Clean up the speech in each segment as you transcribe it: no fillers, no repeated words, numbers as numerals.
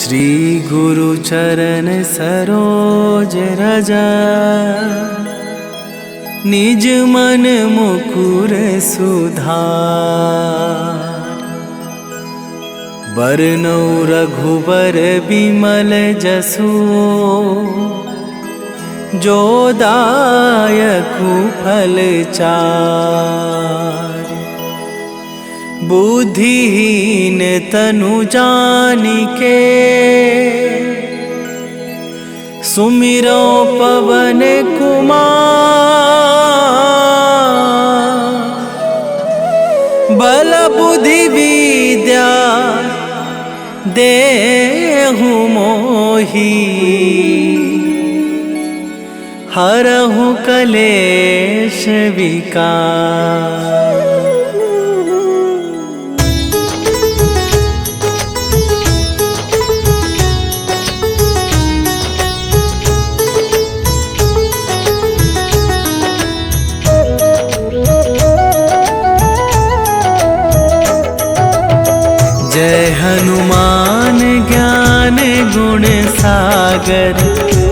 श्री गुरु चरण सरोज रज, निज मन मुकुर सुधार। बरनौ रघुबर बिमल जसु, जो दायकु फल चार। बुद्धिहीन तनु जानिके, सुमिरो पवन कुमार। बल बुद्धि विद्या देहु मोहि, हरहु कलेश विकार। जय हनुमान ज्ञान गुण सागर,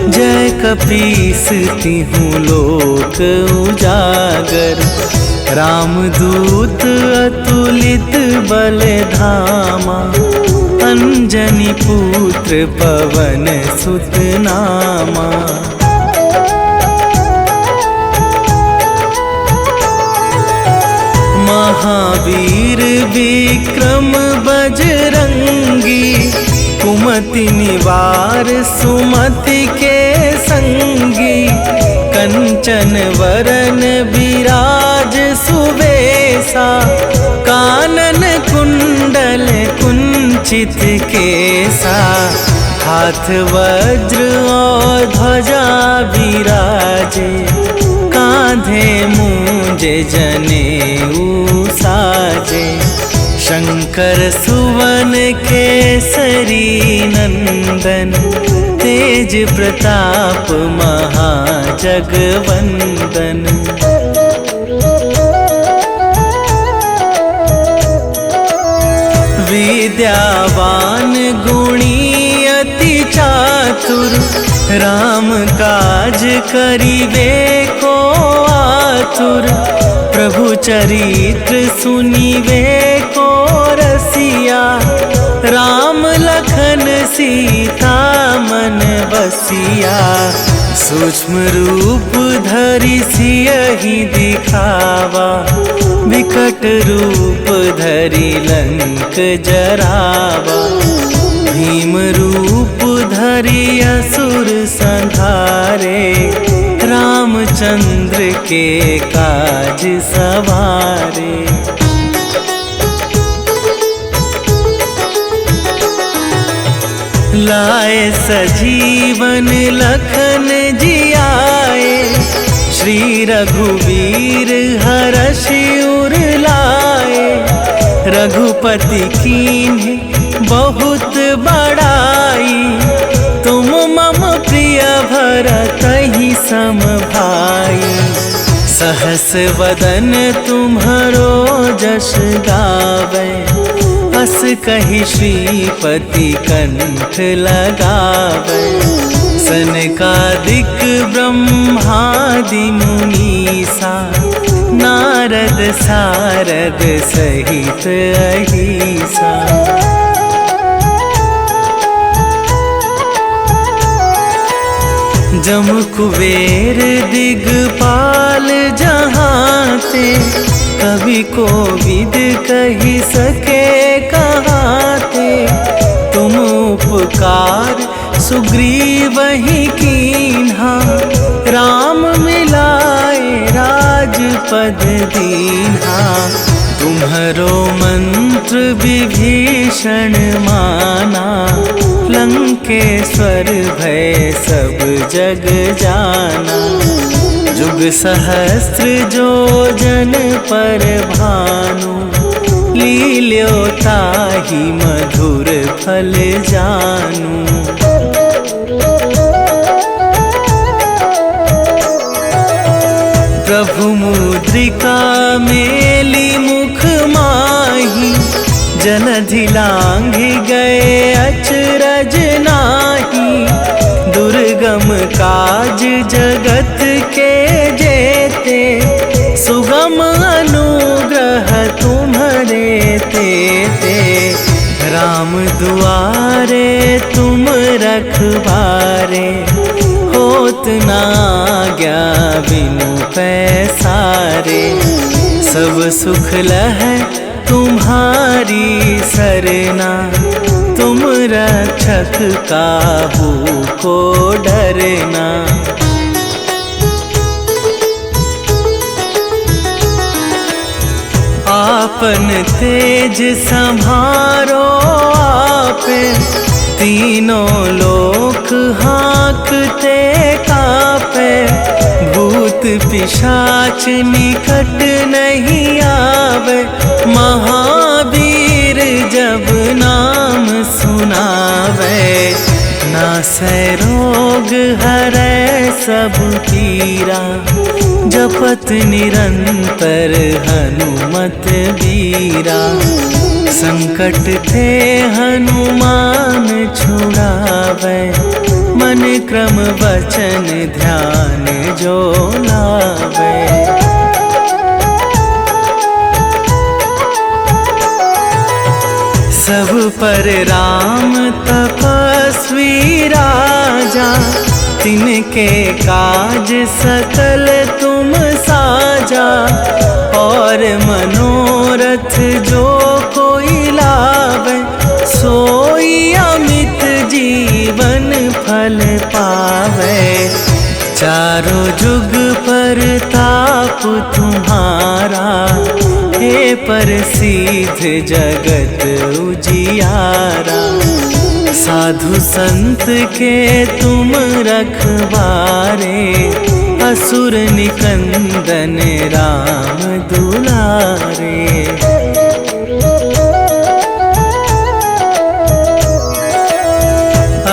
जय कपीस तिहुँ लोक उजागर। रामदूत अतुलित बल धामा, अंजनी पुत्र पवन सुत नामा। महावीर विक्रम बजरंगी, कुमति निवार सुमति के संगी। कंचन वरन विराज सुवेशा, कानन कुंडल कुंचित केसा। हाथ वज्र और ध्वजा विराजे, कांधे मूंजे जनेऊ साजे। शंकर सुवन केसरी नंदन, तेज प्रताप महाजगवंदन। विद्यावान गुणी अति चातुर, राम काज करिबे को आतुर। प्रभु चरित्र सुनिबे को रसिया, राम लखन सीता मन बसिया। सूक्ष्म रूप धरि सियहि दिखावा, विकट रूप धरि लंक जरावा। भीम रूप धरि असुर संहारे, रामचंद्र के काज सवारे। लाए सजीवन लखन जियाए, श्री रघुवीर हरषि उर लाए। रघुपति कीन्हे बहुत बड़ाई, तुम मम प्रिय भरतहि सम भाई। सहस वदन तुम्हरो जस गावै, अस कहि श्रीपति कंठ लगावै। सनकादिक ब्रह्मादि मुनीसा, नारद सारद सहित अहिसा। जम कुबेर दिगपाल जहाते, कवि कोविद कहि सके कहाते। तुम उपकार सुग्रीवहि कीन्हा, राम मिलाए राजपद दीन्हा। तुम्हरो मंत्र विभीषण माना, लंकेश्वर भय सब जग जाना। जुग सहस्त्र जो जन पर भानु, लील्यो ताहि मधुर फल जानू। प्रभु मुद्रिका मेली मुख माही, जलधि लांघि गए अचरज काज जगत के जेते, सुगम अनुग्रह तुम्हारे तेते। राम दुआरे तुम रखवारे, होत ना आज्ञा बिनु पैसारे। सब सुख लहै तुम्हारी सरना, तुम रक्षक काहू को डरना। आपन तेज संभारो आपे, तीनों लोक हाँकते कापे। भूत पिशाच निकट नहीं आवे, महावीर जब नाम सुनावे। नासै रोग हरै सब पीरा, जपत निरंतर हनुमत बीरा। संकट ते हनुमान छुड़ावे, मन क्रम वचन ध्यान जो लावे। सब पर राम तपस्वी राजा, तिनके काज सकल तुम साजा। और मनोरथ जो कोई लावे, सोई अमित जीवन फल पावे। चारों जुग पर ताप तुम्हारा, हे प्रसिद्ध जगत उजियारा। साधु संत के तुम रखवारे, असुर निकंदन राम दुलारे।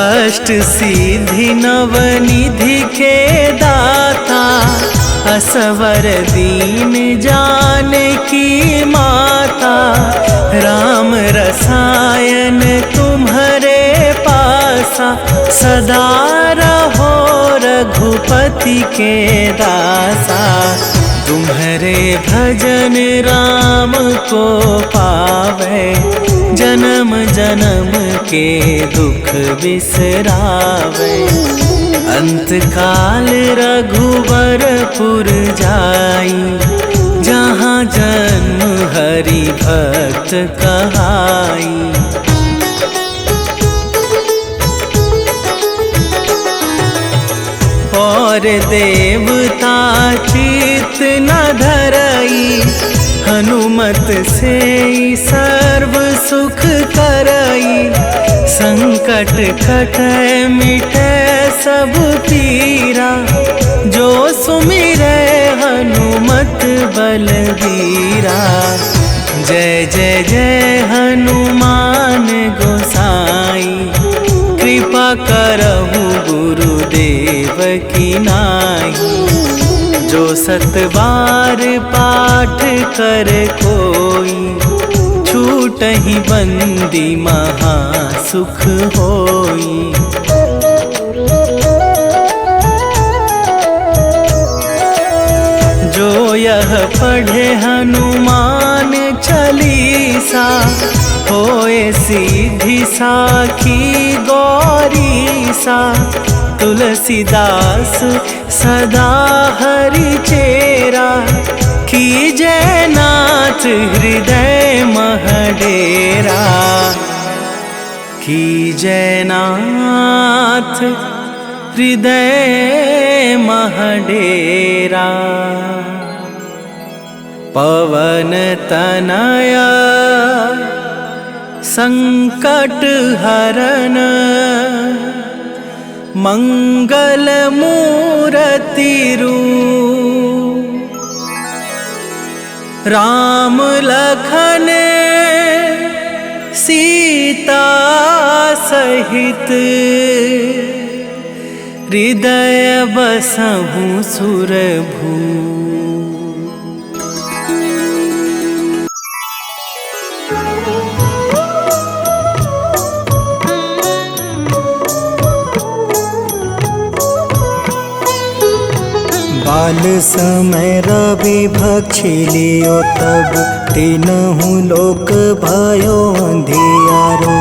अष्ट सिद्धि नवनिधि के दाता, असवर दीन जानकी माता। राम रसायन तुम्हारे पासा, सदा रहो रघुपति के दासा। तुम्हारे भजन राम को पावे, जन्म जन्म के दुख बिसरावे। अंत काल रघुवरपुर जाई, जहाँ जन्म हरि भक्त कहाई। और देवता चित न धरई, हनुमत से सर्व सुख करई। संकट कटै मिटै सब पीरा, जो सुमिरै हनुमत बलबीरा। जय जय जय हनुमान गोसाई, कृपा करहु गुरुदेव की नाई। जो सत बार पाठ कर कोई, छूटहि बंदी महा सुख होई। जो यह पढ़े हनुमान चालीसा, होए सिद्धि साखी गौरीसा। तुलसीदास सदा हरि चेरा, कीजय नाथ हृदय मह डेरा। कीजय नाथ हृदय मह डेरा। पवन तनया संकट हरन, मंगल मूर्ति रूप। राम लखन सीता सहित, हृदय बसहु सुरभू। काल समय रवि भक्षी लियो तब तीनहु लोक भयो अंधियारो।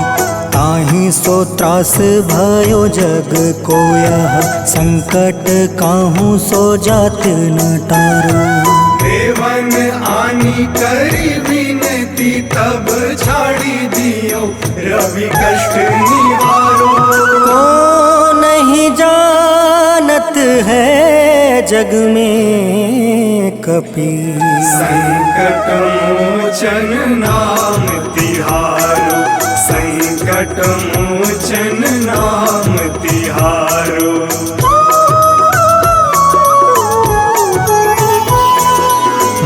ताहि सो त्रास भयो जग को यह संकट काहू सो जात न टारो। देवन आनी करी विनती तब छाड़ी दियो रवि कष्ट निवारो। को नहीं जानत है जग में कपि संकट मोचन नाम तिहारो। संकट मोचन नाम तिहारो।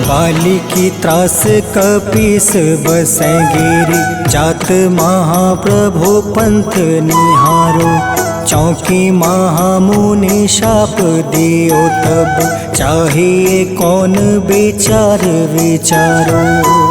बाली की त्रास कपीस बसै गिरी। जात महाप्रभु पंथ निहारो। चौकी महामुनि शाप दियो तब चाहिए कौन विचार विचारो।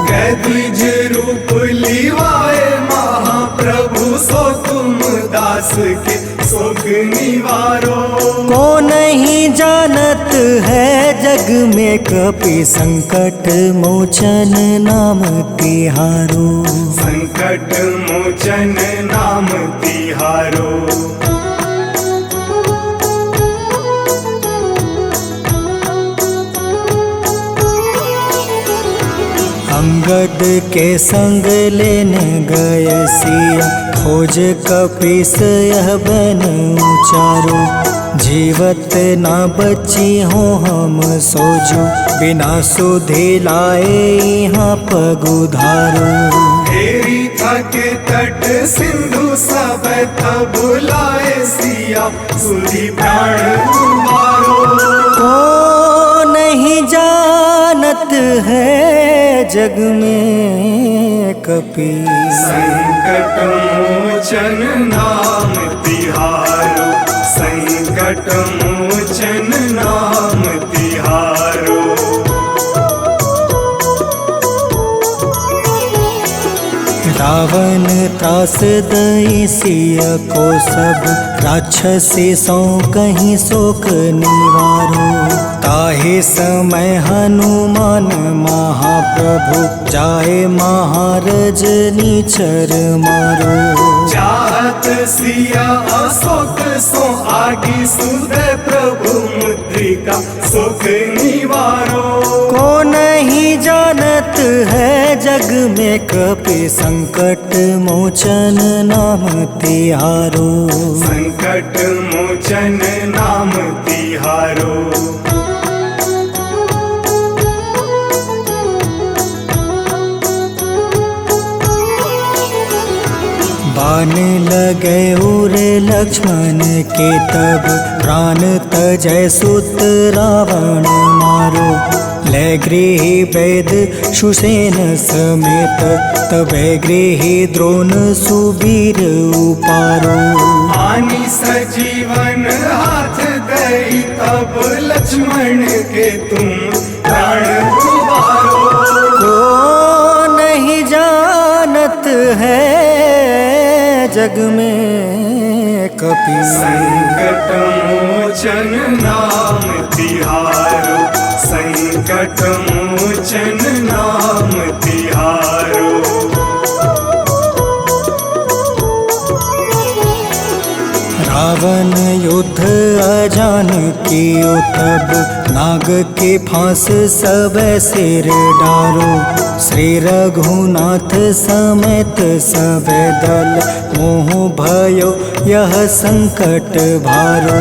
कैदिज रूप लिवाए महाप्रभु सो तुम दास के शोक निवारो। को नहीं जानत है जग में कपि संकट मोचन नाम तिहारो। संकट मोचन नाम तिहारो। अंगद के संग लेने गए सिया। खोज कपीस यह बन उचारो। जीवत ना बची हो हम सोजो। बिना सुधि लाए यहाँ पग उधारो। तेरी थके तट सिंधु सब तब लाए सिया। सुधि प्राण उबारो। को नहीं जानत है जग में कपि संकट मोचन नाम तिहारो। संकट मोचन नाम तिहारो। रावण त्रास दई सिया को सब। राक्षसी सो कहीं शोक निवारो। ताहि समय हनुमान महाप्रभु जाए महारज नीचर मारो। चाहत सिया अशोक सो आगी सुदय प्रभु मुद्रिका शोक निवारो। को नहीं जानत है जग में कपि संकट मोचन नाम तिहारो। संकट मोचन नाम तिहारो। बाण लगे उरे लक्ष्मण के तब प्राण तजय सुत रावण मारो। ले गृही वैद सुसेन समेत तबे गृही द्रोण सुबीर उपारो। आनी सजीवन हाथ गई तब लक्ष्मण के तुम प्राण उबारो। को नहीं जानत है जग में कपि संकट मोचन नाम तिहारो। संकट मोचन नाम तिहारो। रावण युद्ध अजान कियो तब नाग के फांस सब सिर डारो। श्री रघुनाथ समेत सब दल मोह भयो यह संकट भारो।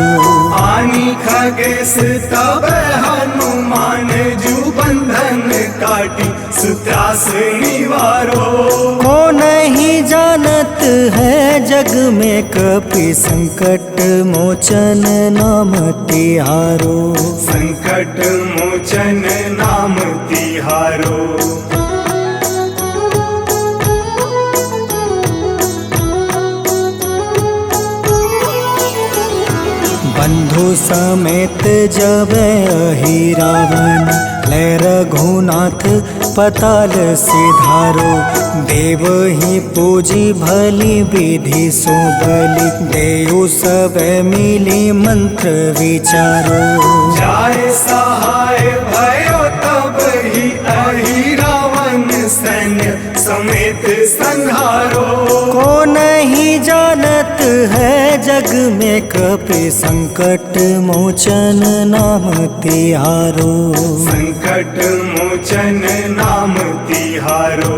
आनी खगेश तब हनुमान जू बंधन काटी सुत्रास निवारो। को नहीं जानत है जग में कपि संकट मोचन नाम तिहारो। संकट मोचन नाम तिहारो। बंधु समेत जब अहि रावण ले रघुनाथ पताल सिधारो। देव ही पूजी भली विधि सो बलि, देव सब मिली मंत्र विचारो। जाय सहाय भयो तब ही अहि रावण सैन्य समेत संहारो। को नहीं जानत है जग में कपि संकट मोचन नाम तिहारो। संकट मोचन नाम तिहारो।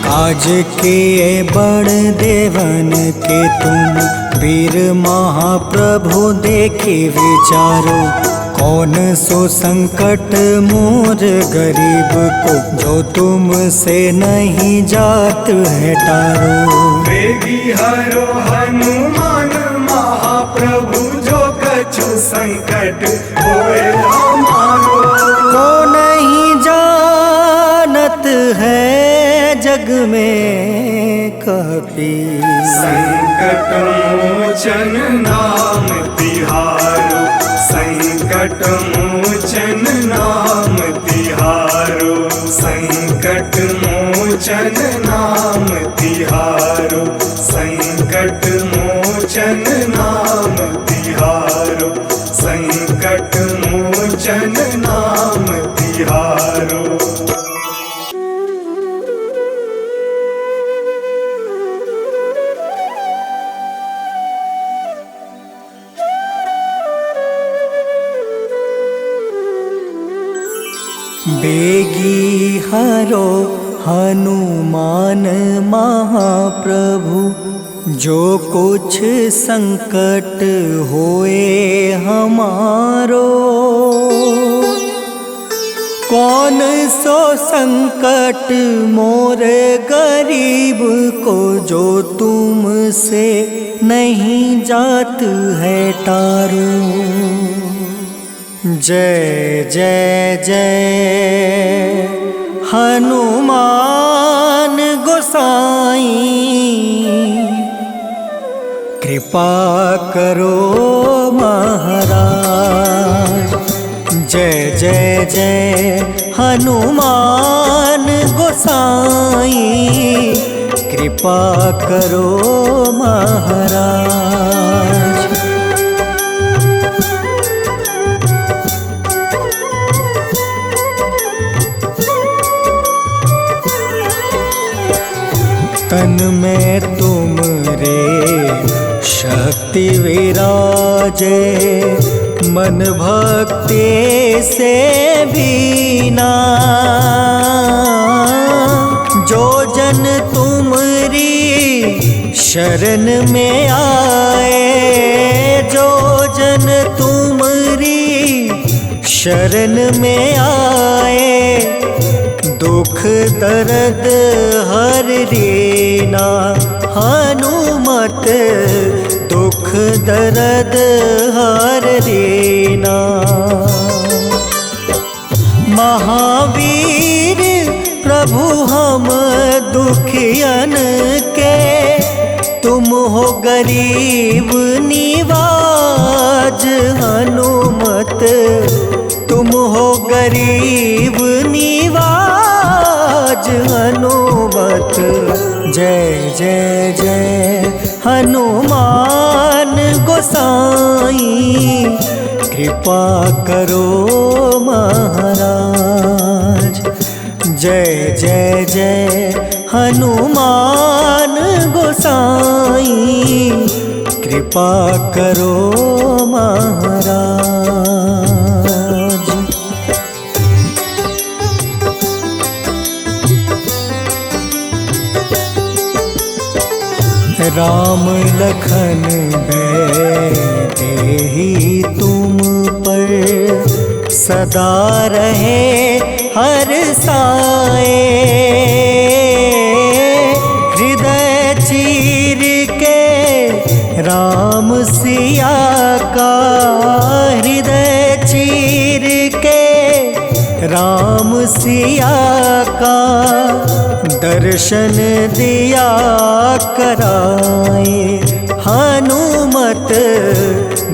काज किए बड़ देवन के तुम, वीर महाप्रभु देखी विचारो। कौन सो संकट मोर गरीब को, जो तुम से नहीं जात है टारो। वेगी हरो हनुमान महाप्रभु, जो कछु संकट होए हमारो। को नहीं जानत है जग में कपि, संकट मोचन नाम तिहारो। संकट मोचन नाम तिहारो। संकट मोचन नाम तिहारो। संकट मोचन नाम तिहारो। संकट मोचन नाम तिहारो। बेगी हरो हनुमान महाप्रभु, जो कुछ संकट होए हमारो। कौन सो संकट मोर गरीब को, जो तुम से नहीं जात है टारो। जय जय जय हनुमान गोसाई, कृपा करो महाराज। जय जय जय हनुमान गोसाई, कृपा करो महाराज। तन में तुम रे शक्ति विराजे, मन भक्ति से बीना। जो जन तुमरी शरण में आए, जो जन तुमरी शरण में आए, दुख दर्द हर लेना। हनुमत दुख दर्द हर लेना। महावीर प्रभु हम दुखियन के, तुम हो गरीब निवाज। हनुमत तुम हो गरीब निवाज। हनुमत जय जय जय हनुमान गोसाई, कृपा करो महाराज। जय जय जय हनुमान गोसाई, कृपा करो महाराज। राम लखन देहि तुम पर, सदा रहे हर साए। हृदय चीर के राम सिया का, हृदय चीर के राम सिया का, दर्शन दिया कराए। हनुमत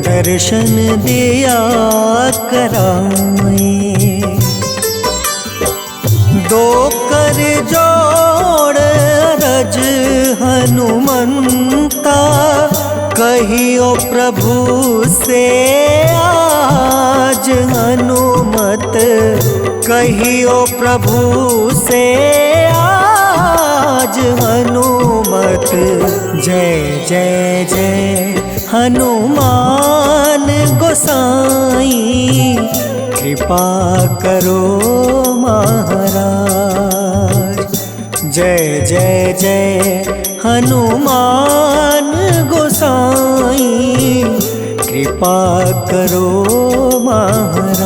दर्शन दिया कराए। दो कर जोड़ रज हनुमंता, कहियो प्रभु से आज हनुमत, कहियो प्रभु से आज हनुमत। जय जय जय हनुमान गोसाई, कृपा करो महाराज। जय जय जय हनुमान गोसाई, कृपा करो महाराज।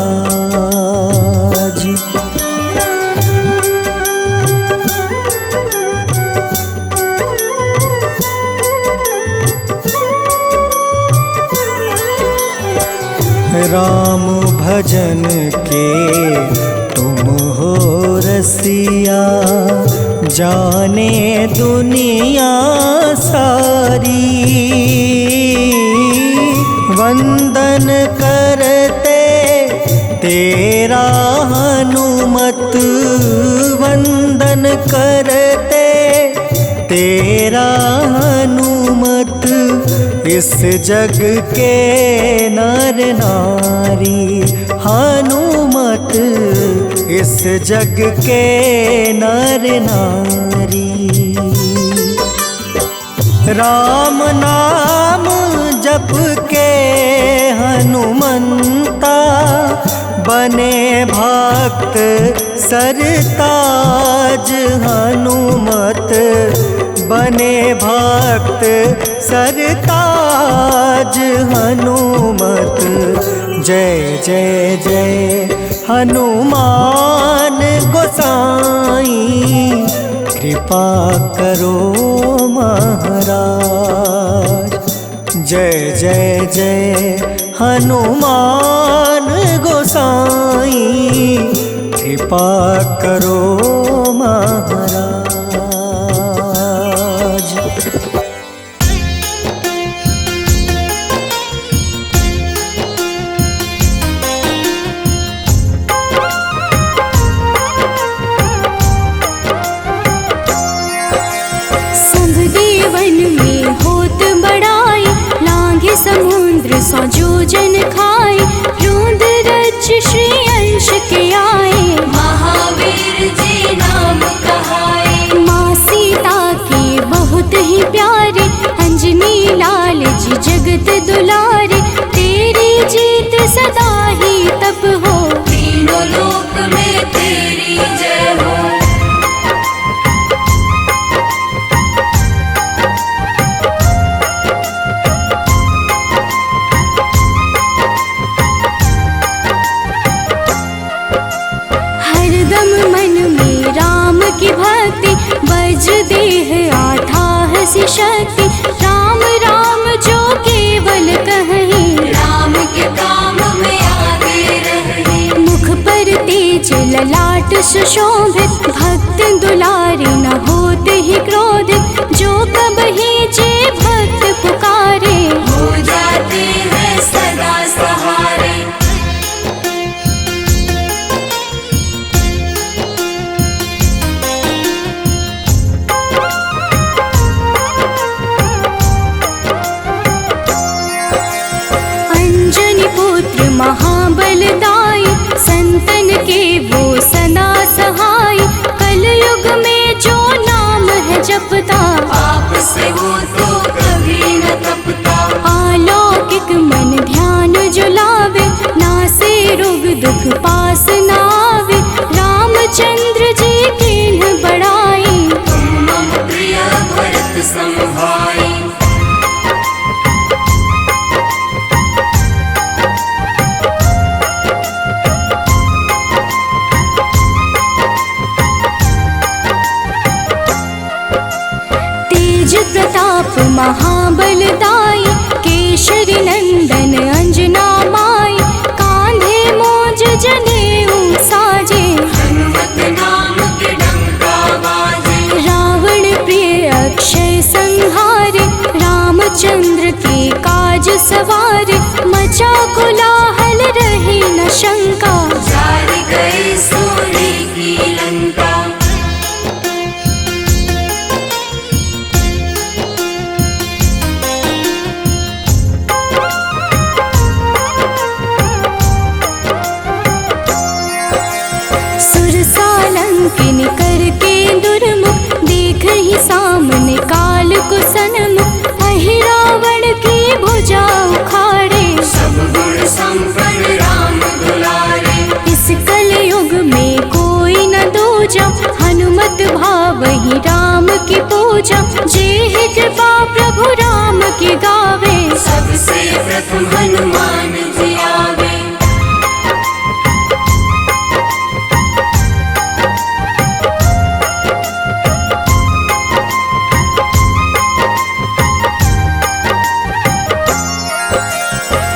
राम भजन के तुम हो रसिया, जाने दुनिया सारी। वंदन करते तेरा हनुमत, वंदन करते तेरा हनुमत। इस जग के नर नारी हनुमत, इस जग के नर नारी। राम नाम जप के हनुमंता, बने भक्त सरताज हनुमत, बने भक्त सरताज हनुमत। जय जय जय हनुमान गोसाई, कृपा करो महाराज। जय जय जय हनुमान गोसाई, कृपा करो महाराज। समुद्र सौ जोजन खाए, रूंद रच श्री अंश के आए। महावीर जी नाम कहाए, माँ सीता के बहुत ही प्यारे, अंजनी लाल जी जगत दुलारे। तेरी जीत सदा ही तब हो, तीनों लोक में तेरी जय हो। की भक्ति वज्र देह आथा सी शक्ति, राम राम जो केवल कहीं, राम के काम में आगे रहे। मुख पर तेज ललाट सुशोभित, भक्त दुलारे न होते ही क्रोधित। जो कबहि जे भक्त पुकारे, हो जाते हैं सदा सहारे। महाबलदाई, संतन के वो सदा सहाय। कलयुग में जो नाम है जपता, पाप से वो तो कभी न तपता। अलौकिक मन ध्यान जो लावे, नासे रोग दुख पास न आवे। रामचंद्र जी किन्ह बड़ाई, तुम मम प्रिय भरत समभाई। प्रताप महाबलदाई, केशरी नंदन अंजना माई। कांधे मोज जन सवार, मचा कोलाहल रहे न शंका, जार गए सूर्य की लंका। सुरसालंकिन करके दुर्मुख, देख ही सामने काल को सन्मुख, अहिरावण की भुजा उखाड़े, सब गुण संपन्न राम दुलारे। इस कलयुग में कोई न दूजा, हनुमत भाव ही राम की पूजा, जेहि कृपा प्रभु राम की गावे, सबसे प्रथम हनुमान जी आवे।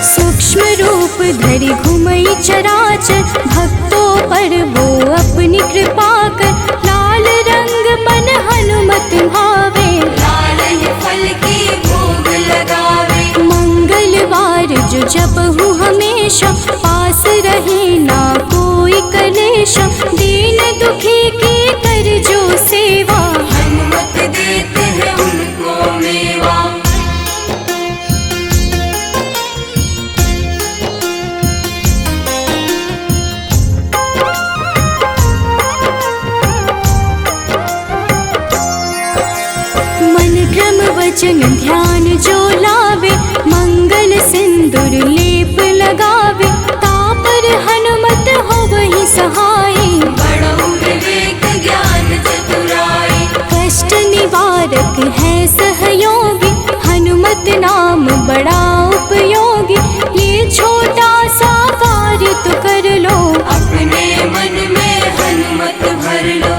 सूक्ष्म रूप धरि घुमई चराचर, भक्तों पर वो अपनी कृपा कर, लाल रंग मन हनुमत भावे, लाल ही फल की भोग लगावे। मंगलवार जो जपहु हमेशा, पास रहे ना कोई कलेशा, दीन दुखी की कर जो सेवा, हनुमत देते हैं उनको मेवा। मन क्रम वचन ध्यान जो लावे, मंगल सिंदूर लेप लगावे, तापर हनुमत हो वही सहाय, बड़ो विवेक ज्ञान चतुराई। कष्ट निवारक है सहयोगी, हनुमत नाम बड़ा उपयोगी, ये छोटा सा कार्य तो कर लो, अपने मन में हनुमत भर लो।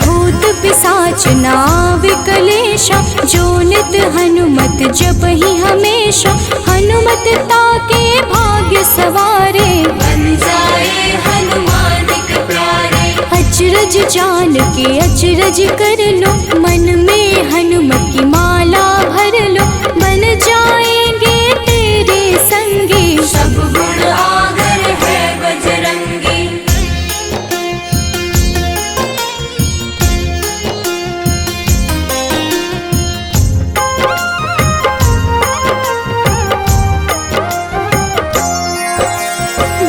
भूत पिशाच नाव कलेशा, जो नित हनुमत जप ही हमेशा, हनुमत ताके भाग्य सवारे, बन जाए हनुमान के प्यारे। अचरज जान के अचरज कर लो, मन में हनुमत की माला भर लो, बन जाएंगे तेरे संगी, सब गुण आगर है बजरंगी।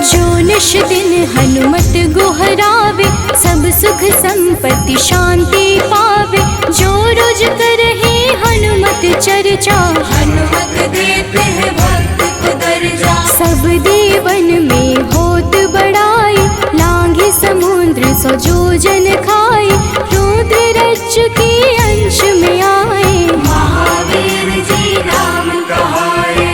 जो निश दिन हनुमत गोहरावे, सब सुख संपत्ति शांति पावे, जो रोज करहे हनुमत चर्चा, हनुमत देते हैं भक्त को दर्जा। सब देवन में होत बड़ाई, लांघे समुद्र सो जो जन खाए, रुद्र रज के अंश में आए, महावीर जी नाम कहाए।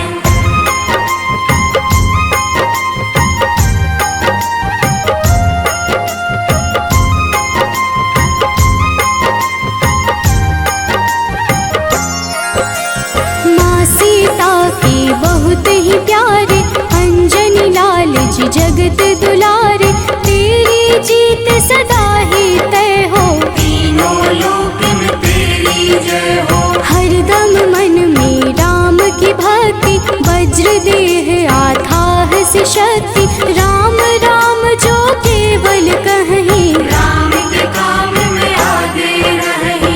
माँ सीता के बहुत ही प्यारे, अंजनी लाल जी जगत दुलारे, तेरी जीत सदा ही तय हो, तीनों लोक में तेरी जय हो। हरदम मन में राम की भक्ति, वज्र देह आथाह से शक्ति, राम राम जो केवल कहीं, राम के काम में आगे रही।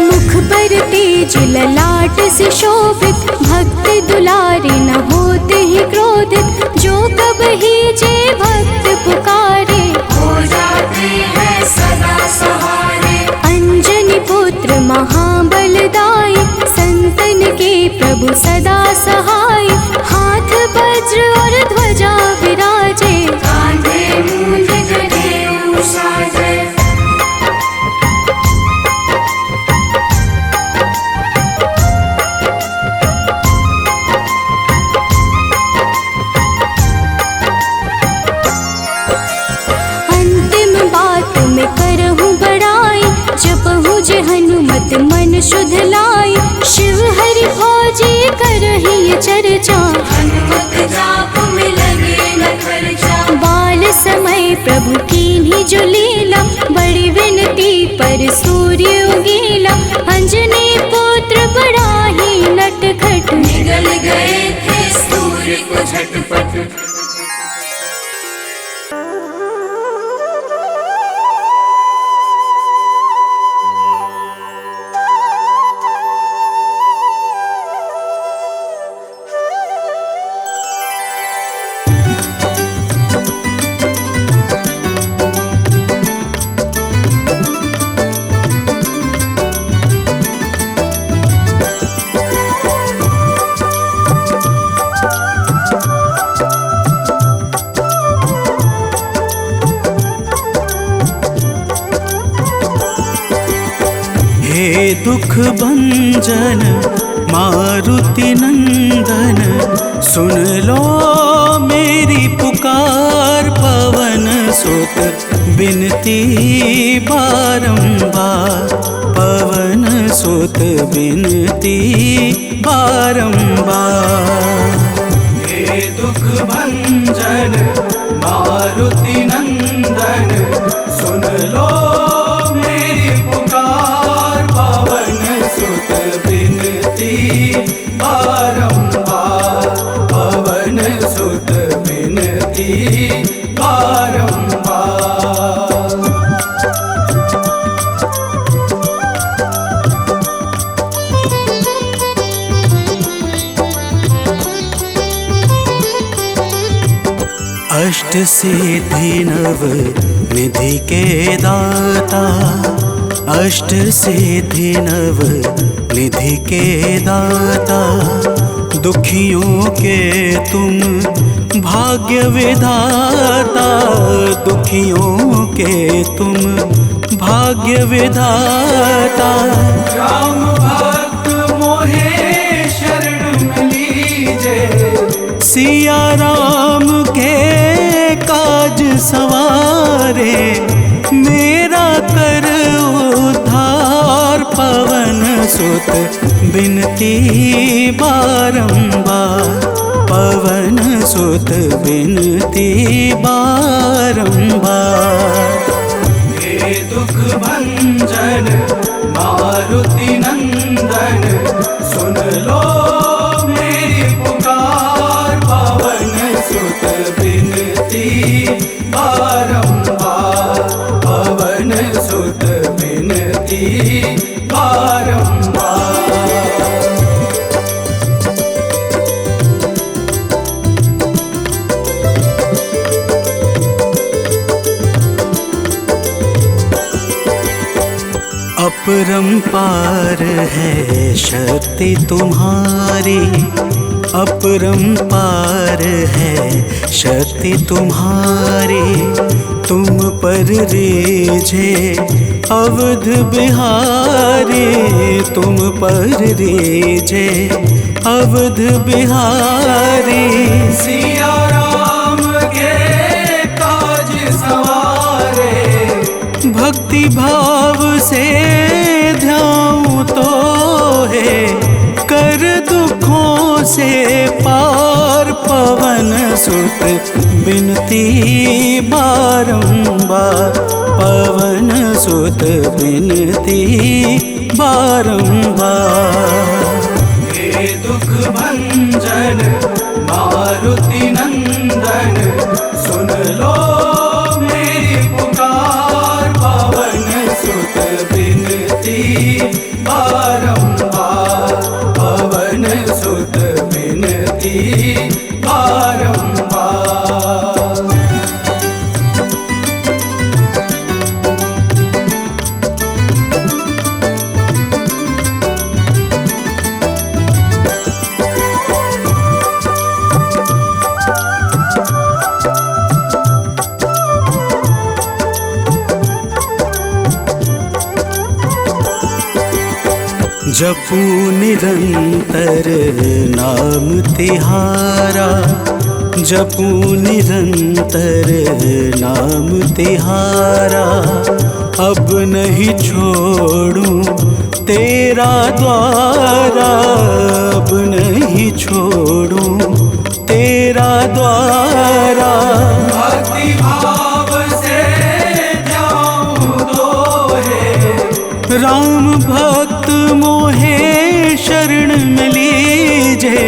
मुख पर तेज ललाट से शोभित, भक्त दुलारे न होते ही क्रोधित, जो कब ही जे भक्त पुकारे, हो जाते हैं सदा सहारे। अंजनी पुत्र महाबलदाई, संतन के प्रभु सदा सहाय, हाथ वज्र और ध्वजा विराजे, कांधे मूंज जनेऊ साजे। शुद्ध लाई। शिव हरि भोजी करही चर्चा, हनुमत जाप में लगे न खर्चा। बाल समय प्रभु कीन्ही जो लीला, बड़ी विनती पर सूर्य उगेला। अंजनी पुत्र बड़ा ही नटखट, निगल गए थे सूर्य को झटपट। हे दुख भंजन मारुति नंदन, सुन लो मेरी पुकार। पवन सुत बिनती बारंबार, पवन सुत बिनती बारंबार। हे दुख भंजन मारुति नंदन, सुन लो मेरी पुकार। पवन सुत बिनती बारंबार, पवन सुत बिनती बारंबार। अष्ट सिद्धि नव निधि के दाता, अष्ट सिद्धि नव निधि के दाता। दुखियों के तुम भाग्य विधाता, दुखियों के तुम भाग्य विधाता। राम भक्त मोहे शरण लीजे, सिया राम के काज सवारे। मेरा कर उद्धार, पवन सुत बिनती बारंबार, पवन सुत बिनती बारंबार। हे दुख भंजन मारुति नंदन, सुन लो मेरी पुकार। पवन सुत बिनती बारंबार, पवन सुत बिनती बारंबार। अपरंपार है शक्ति तुम्हारी, अपरंपार है शक्ति तुम्हारी। तुम पर रीझे अवध बिहारी, तुम पर रीझे अवध बिहारी। सिया राम के काज सवारे, भक्ति भाव से ध्याऊं तो है। कर दुखों से पार, पवन सुत बिनती बारंबार, पवन सुत बिनती बारंबार। हे दुख भंजन मारुति नंदन, सुन लो मेरी पुकार। पवन सुत बिनती बारंबार, पवन सुत बिनती बारंबार। जपू निरंतर नाम तिहारा, जपू निरंतर नाम तिहारा। अब नहीं छोड़ूं तेरा द्वारा अब नहीं छोड़ूं, तेरा द्वारा भक्ति भाव से जाऊं तो है। राम भक्त मोहे शरण में लीजे,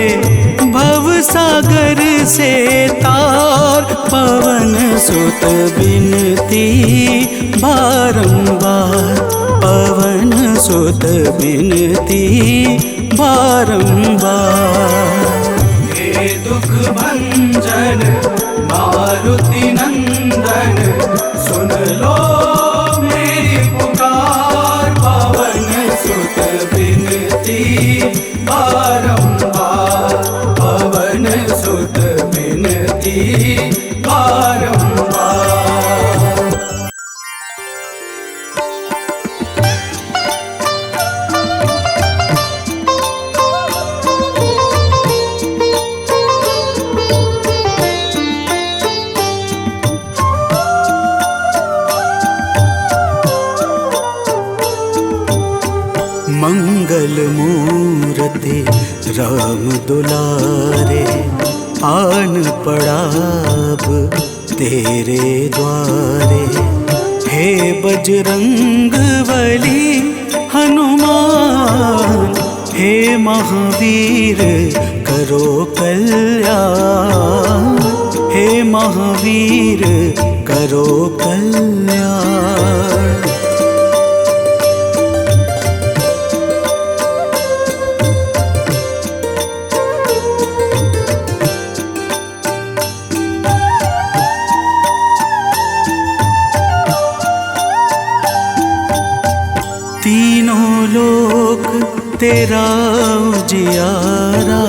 भव सागर से तार पवन सुत बिनती बारंबार, पवन सुत बिनती बारंबार। हे दुख भंजन मारुति नंदन, सुन लो मेरी पुकार, पवन सुत बिनती बारंबार, पवन सुत बिनती बारंबार। मंगल मूर्ति राम दुलारे, आन पड़ा अब तेरे द्वारे। हे बजरंग बली हनुमान, हे महावीर करो कल्याण, हे महावीर करो कल्याण। तीनों लोक तेरा उजियारा,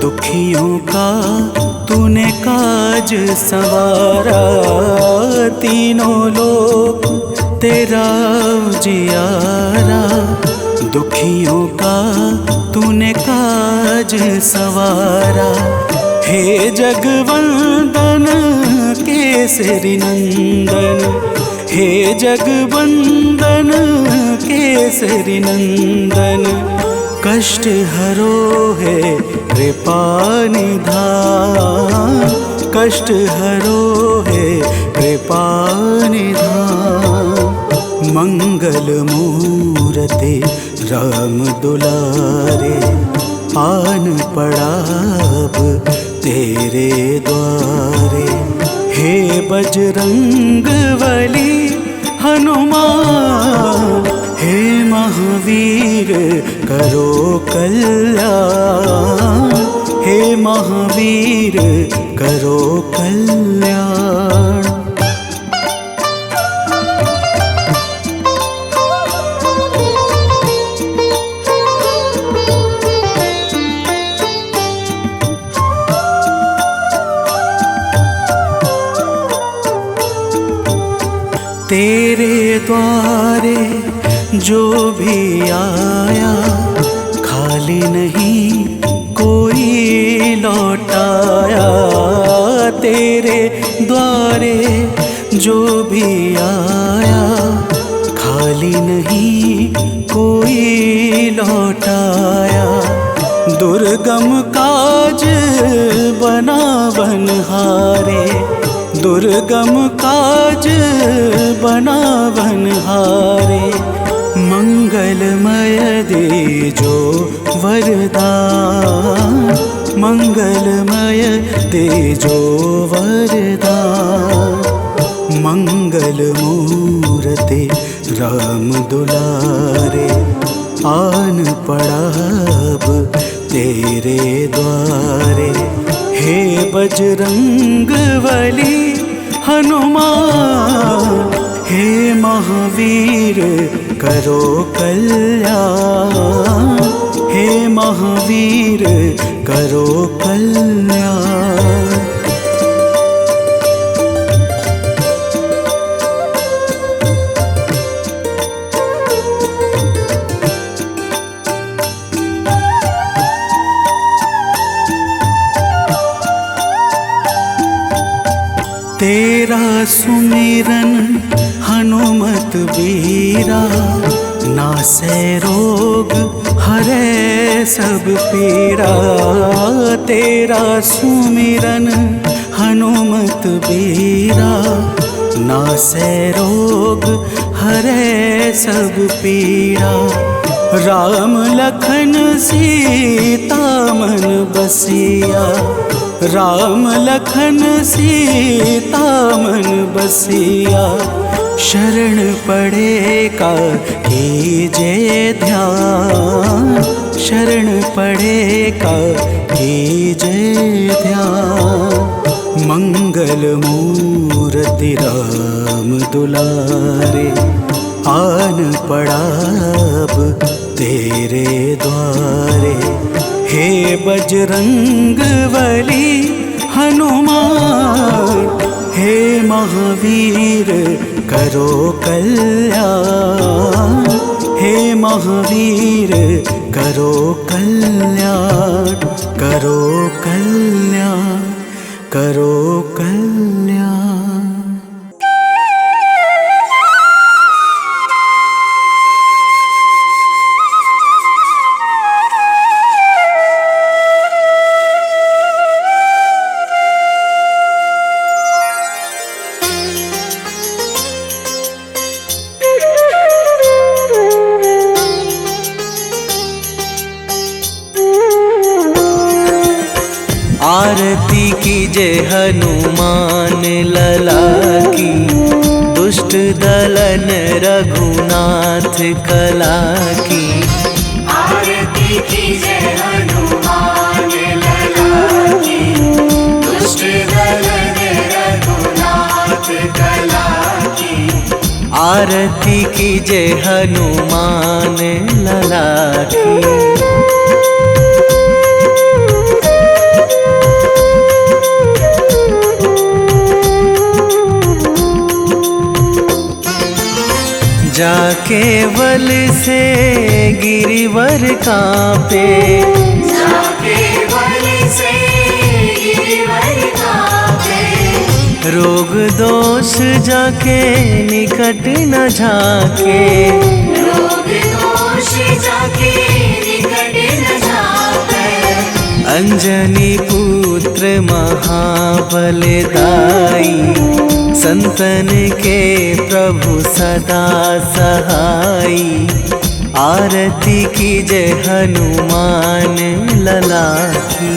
दुखियों का तूने काज संवारा। तीनों लोक तेरा उजियारा, दुखियों का तूने काज संवारा। हे जगवंदन केसरी नंदन, हे जगवंदन केसरी नंदन, कष्ट हरो है कृपा निधान, कष्ट हरो है कृपा निधान। मंगल मूर्ति राम दुलारे, आन पड़ा अब तेरे द्वारे। हे बजरंग बली हनुमान, हे महावीर करो कल्याण, हे महावीर करो कल्याण। तेरे द्वारे जो भी आया, खाली नहीं कोई लौटाया। तेरे द्वारे जो भी आया, खाली नहीं कोई लौटाया। दुर्गम काज बना बनहारे, दुर्गम काज बना बनहारे। मंगलमय दे जो वरदान, मंगलमय दे जो वरदान। मंगल मूर्ति राम दुलारे, आन पड़ा अब तेरे द्वारे। हे बजरंग बली हनुमान, हे महावीर करो कल्याण, हे महावीर करो कल्याण। तेरा सुमिरन हनुमत बीरा, नासे रोग हरे सब पीड़ा, तेरा सुमिरन हनुमत बीरा। नासे रोग हरे सब पीड़ा, राम लखन सीता मन बसिया। राम लखन सीता मन बसिया, शरण पड़े का कीजे ध्यान। शरण पड़े का कीजे ध्यान। मंगल मूर्ति राम दुलारे, आन पड़ा अब तेरे द्वारे। हे बजरंग बली हनुमान, हे महावीर करो कल्याण। हे महावीर करो कल्याण, करो कल्याण, करो कल्याण। आरती कीजे हनुमान लला की, दुष्ट दलन रघुनाथ कला की। आरती कीजे हनुमान लला की, दुष्ट दलन रघुनाथ कला की। आरती कीजे हनुमान लला की। जाके बल से गिरिवर कांपे, जाके बल से गिरिवर कांपे। रोग दोष जाके निकट न झाके। रोग दोष जाके निकट न झाके। अंजनी पुत्र महाबल दाई, संतन के प्रभु सदा सहाई। आरती कीजे हनुमान लला की।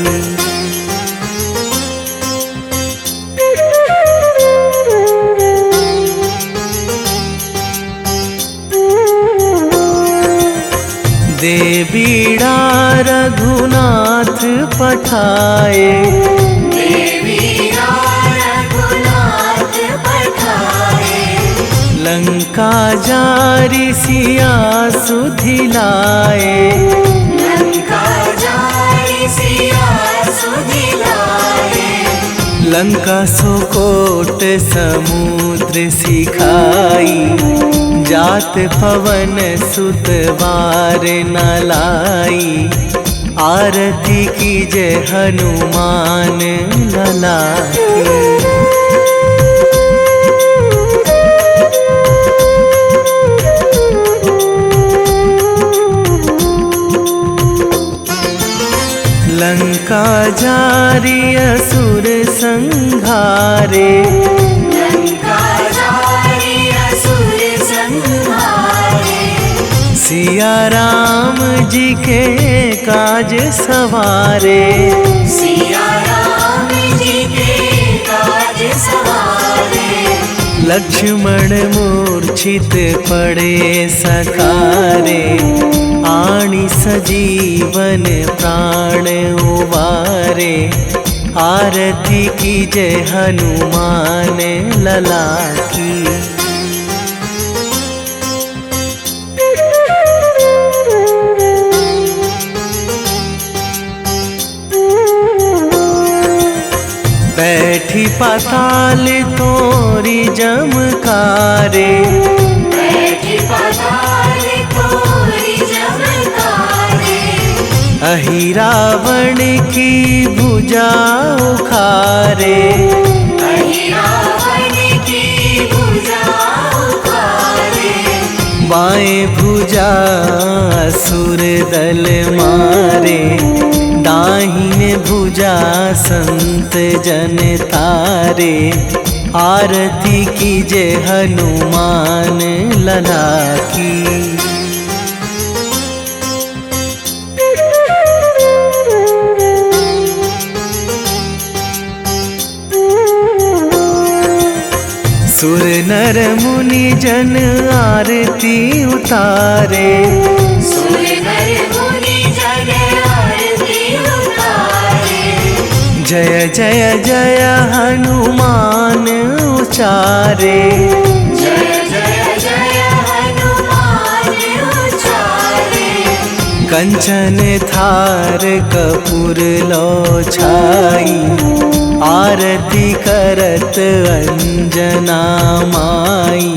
दे बीड़ा रघुनाथ पठाए, लंका जारी सिया सुधिलाए। लंका जारी सिया सुधिलाए। लंका सुकोट समुद्र सिखाई, जात पवन सुत वार न लाई। आरती कीजे हनुमान लला की। लंका जारी असुर संहारे, लंका जारी असुर संहारे। सिया राम जी के काज सवारे। सिया राम जी के काज सवारे। लक्ष्मण मूर्छित पड़े सकारे, आणी सजीवन प्राण उबारे। आरती कीजे हनुमान लला की। बैठी पाताल तोरी जमकारे, बैठी पाताल तोरी जमकारे। अहि रावण की भुजा उखारे, अहि रावण की भुजा उखारे। बाएं भुजा असुर दल मारे, दाहिने भुजा संत जन तारे। आरती कीजे हनुमान लला की। सुर नर मुनि जन आरती उतारे, सुर नर मुनि जन आरती उतारे। जय जय जय हनुमान उचारे, जय जय जय हनुमान उचारे। कंचन थार कपूर लो छाई, आरती करत अंजना माई।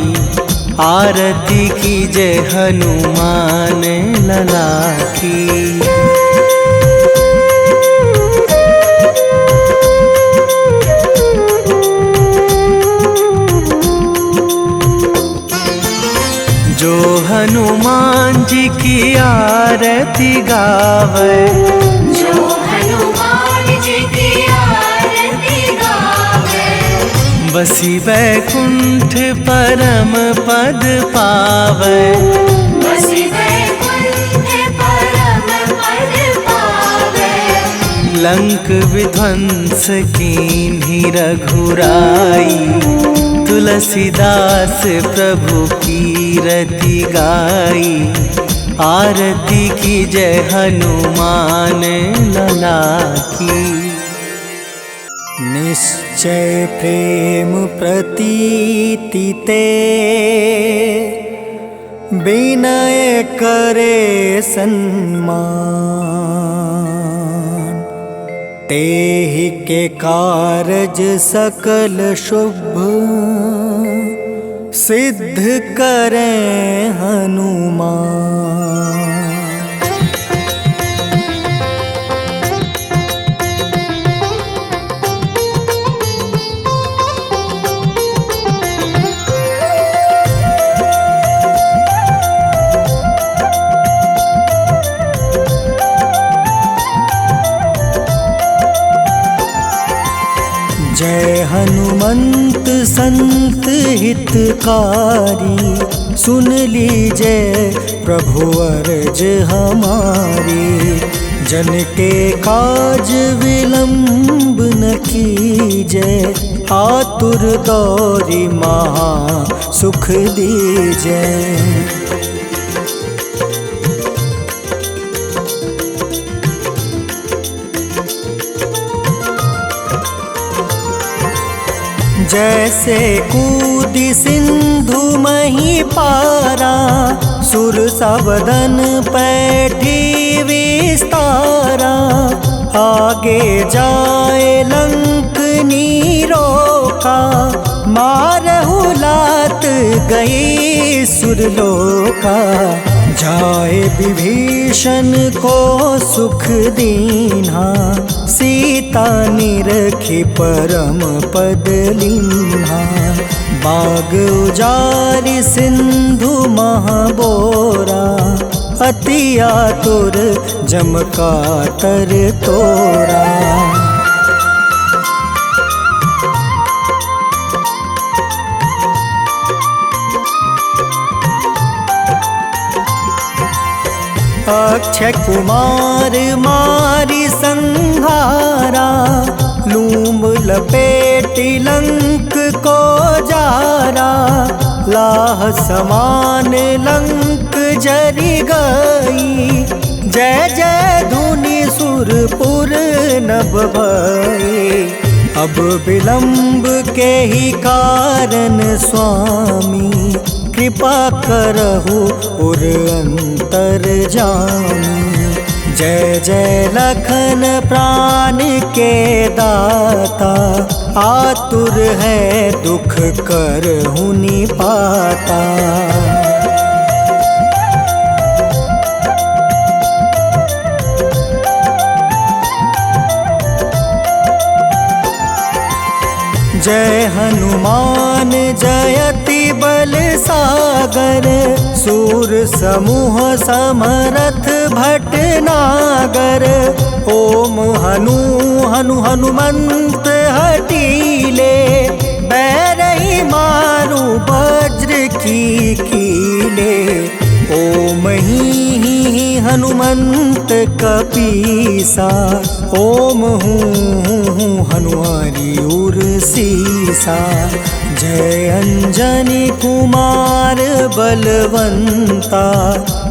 आरती कीजे हनुमान लला की। जो हनुमान जी की आरती गावे, जो हनुमान जी की आरती गावे। बसी वैकुंठ परम पद पावे, बसी वैकुंठ परम पद पावे। लंक विध्वंस कीन्ही रघुराई, तुलसीदास प्रभु कीरति गाई। आरती कीजय हनुमान लला की। निश्चय प्रेम प्रतीति ते, विनय करे सन्मान। तेहि के कारज सकल शुभ, सिद्ध करें हनुमान। जय हनुमंत संत हितकारी, सुन लीजय प्रभु अर्ज हमारी। जन के काज विलंब न कीजय, आतुर दौरी महा सुख दीजय। जैसे कूदी सिंधु मही पारा, सुर सबदन पैठी विस्तारा। आगे जाए लंक नीरोका, मारहु लात गई सुरलोका। जाए विभीषण को सुख दीन्हा, सीता निरखी परम पद लीन्हा। बाग उजारि सिंधु महाबोरा, अति आतुर जम कातर तोरा। अक्षय कुमार मारी संहारा, लूम लपेटी लंक को जारा। लाह समान लंक जरी गई, जय जय धुनि सुरपुर नभ भई। अब विलंब के ही कारण स्वामी, कृपा करहु उर अंतर जामी। जय जय लखन प्राण के दाता, आतुर है दुख करहु निपाता। जय हनुमान जयति बलशाली, सागर सूर समूह समरथ भटनागर। ओम हनु हनु हनुमंत हटीले बैरही मारू वज्र की कीले। ओम ही हनुमंत कपीसा ओम हूँ हनुमारी उर सीसा। जय अंजनी कुमार बलवंता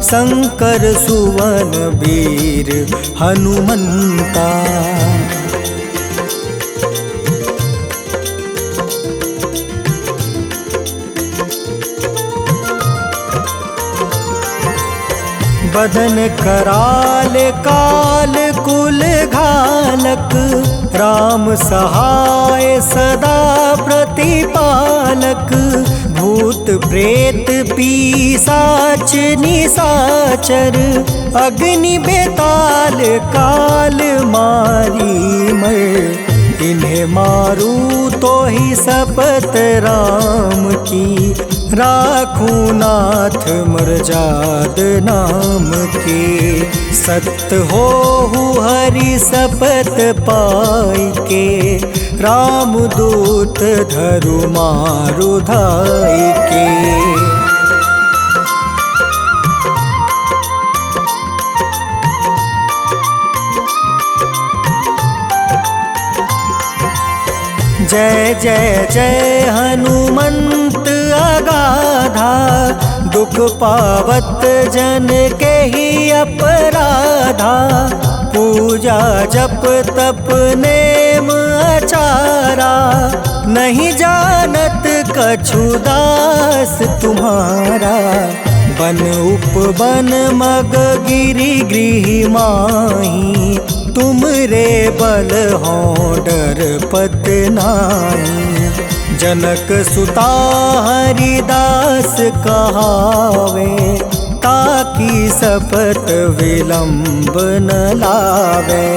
शंकर सुवन वीर हनुमंता। बदन कराल काल कुल घालक राम सहाय सदा प्रतिपालक। भूत प्रेत पिशाच निशाचर अग्नि बेताल काल मारी मर। इन्हें मारू तो ही शपथ राम की राखूं नाथ मर्जाद नाम के। सत्य हो हरि शपथ पाई के राम दूत धरु मारु धाई के। जय जय जय हनुमंत अगाधा दुख पावत जन के ही अपराधा। पूजा जप तप नेम आचारा नहीं जानत कछु दास तुम्हारा। बन उपवन मग गिरि गृह माही तुम रे बल हो डर पत नाई। जनक सुता हरिदास कहावे ताकि शपथ विलंब न लावे।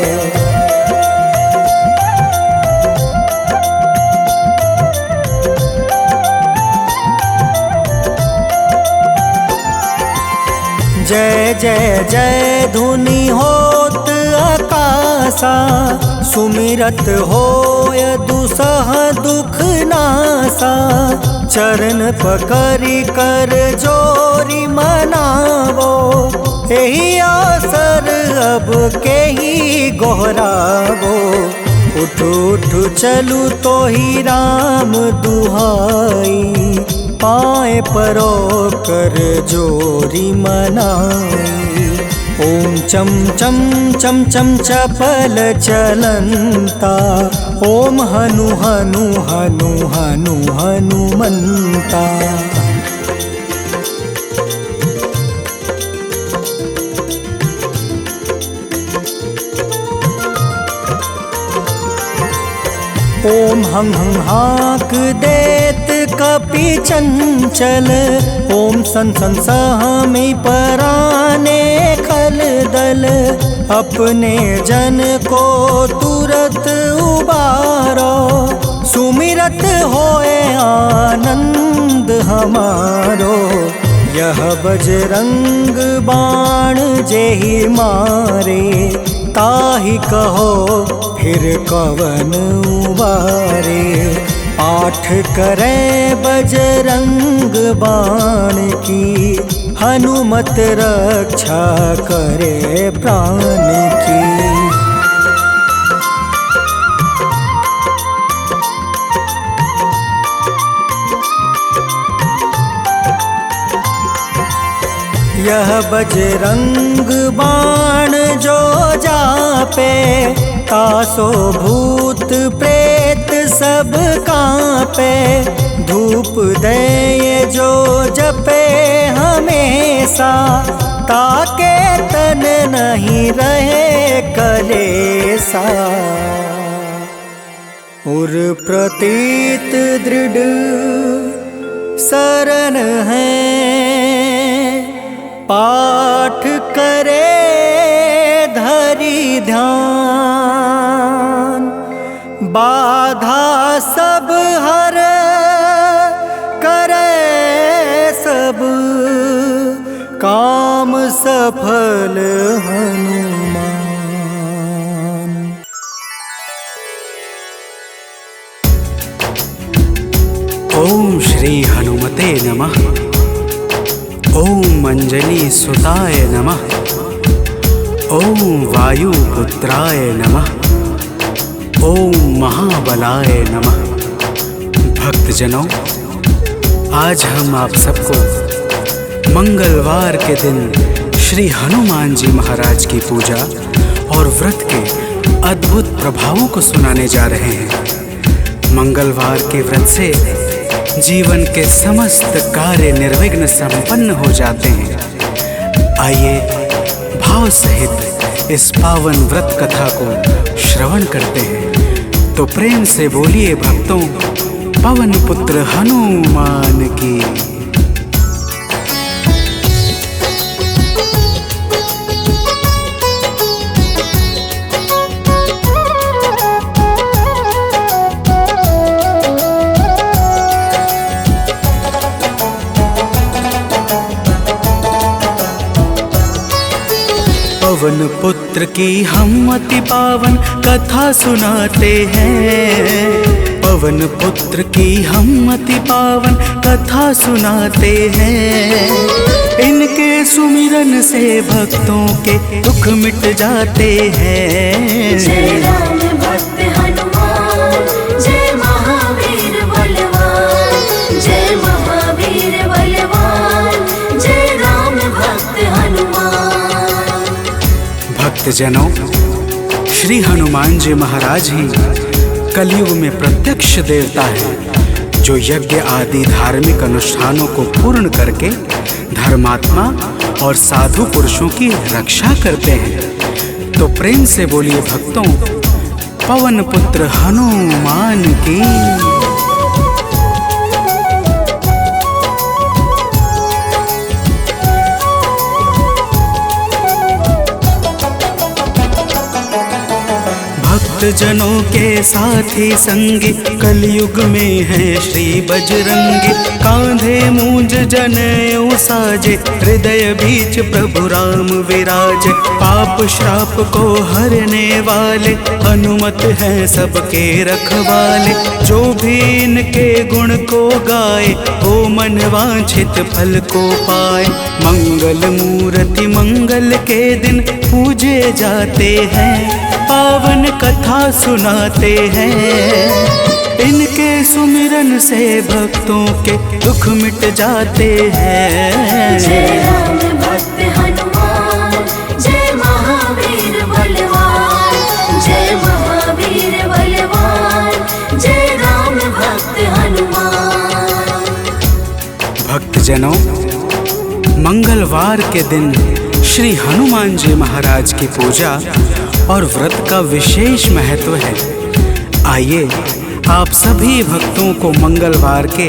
जय जय जय धुनि होत आकाशा सुमिरत होय दुसह दुख नासा। चरण पकड़ि कर जोरी मनावो एही आसर अब के ही गोहरावो। उठ उठ चलू तो ही राम दुहाई पाए परो कर जोरी मनाई। ओम चम चम चम चम चपल चलंता ओम हनु हनु हनु हनु हनुमंता। ओम हं हं हाक देत कपि चंचल। ओम सन सन सहमी पराने खल दल। अपने जन को तुरत उबारो सुमिरत होए आनंद हमारो। यह बजरंग बाण जेहि मारे ताहि कहो फिर कवन उबारे। पाठ करे बजरंग बाण की हनुमत रक्षा करे प्राण की। यह बजरंग बाण जो जापे तासो भूत प्रेत सब कांपे। धूप दे जो जपे हमेशा ताके तन नहीं रहे कलेसा। उर प्रतीत दृढ़ शरण है पाठ करे धरि ध्यान। बाधा सब हर करे सब काम सफल हनुमान। ओम श्री हनुमते नमः। ओम अंजनी सुताय नमः। ओम वायुपुत्राय नमः। ओम महाबलाय नमः। भक्तजनों, आज हम आप सबको मंगलवार के दिन श्री हनुमान जी महाराज की पूजा और व्रत के अद्भुत प्रभावों को सुनाने जा रहे हैं। मंगलवार के व्रत से जीवन के समस्त कार्य निर्विघ्न संपन्न हो जाते हैं। आइए भाव सहित इस पावन व्रत कथा को श्रवण करते हैं। तो प्रेम से बोलिए भक्तों, पवन पुत्र हनुमान की। पवन पुत्र की हम अति पावन कथा सुनाते हैं। पवन पुत्र की हम अति पावन कथा सुनाते हैं। इनके सुमिरन से भक्तों के दुख मिट जाते हैं। जय राम भक्त हनुमान, जय महावीर बलवान, जय महावीर बलवान, जय राम भक्त हनुमान। भक्तजनों, श्री हनुमान जी महाराज ही कलयुग में प्रत्यक्ष देवता है, जो यज्ञ आदि धार्मिक अनुष्ठानों को पूर्ण करके धर्मात्मा और साधु पुरुषों की रक्षा करते हैं। तो प्रेम से बोलिए भक्तों, पवन पुत्र हनुमान की। जनों के साथी संगी कलयुग में है श्री बजरंगी। कांधे मूंज जनेऊ साजे, हृदय बीच प्रभु राम विराजे। पाप श्राप को हरने वाले हनुमत है सबके रखवाले। जो भी इनके गुण को गाए, वो मन वांछित फल को पाए। मंगल मूर्ति मंगल के दिन पूजे जाते हैं। पावन कथा सुनाते हैं। इनके सुमिरन से भक्तों के दुख मिट जाते हैं। जय राम भक्त हनुमान, जय महावीर बलवान, जय महावीर बलवान, जय राम भक्त हनुमान। भक्तजनों, मंगलवार के दिन श्री हनुमान जी महाराज की पूजा और व्रत का विशेष महत्व है। आइए आप सभी भक्तों को मंगलवार के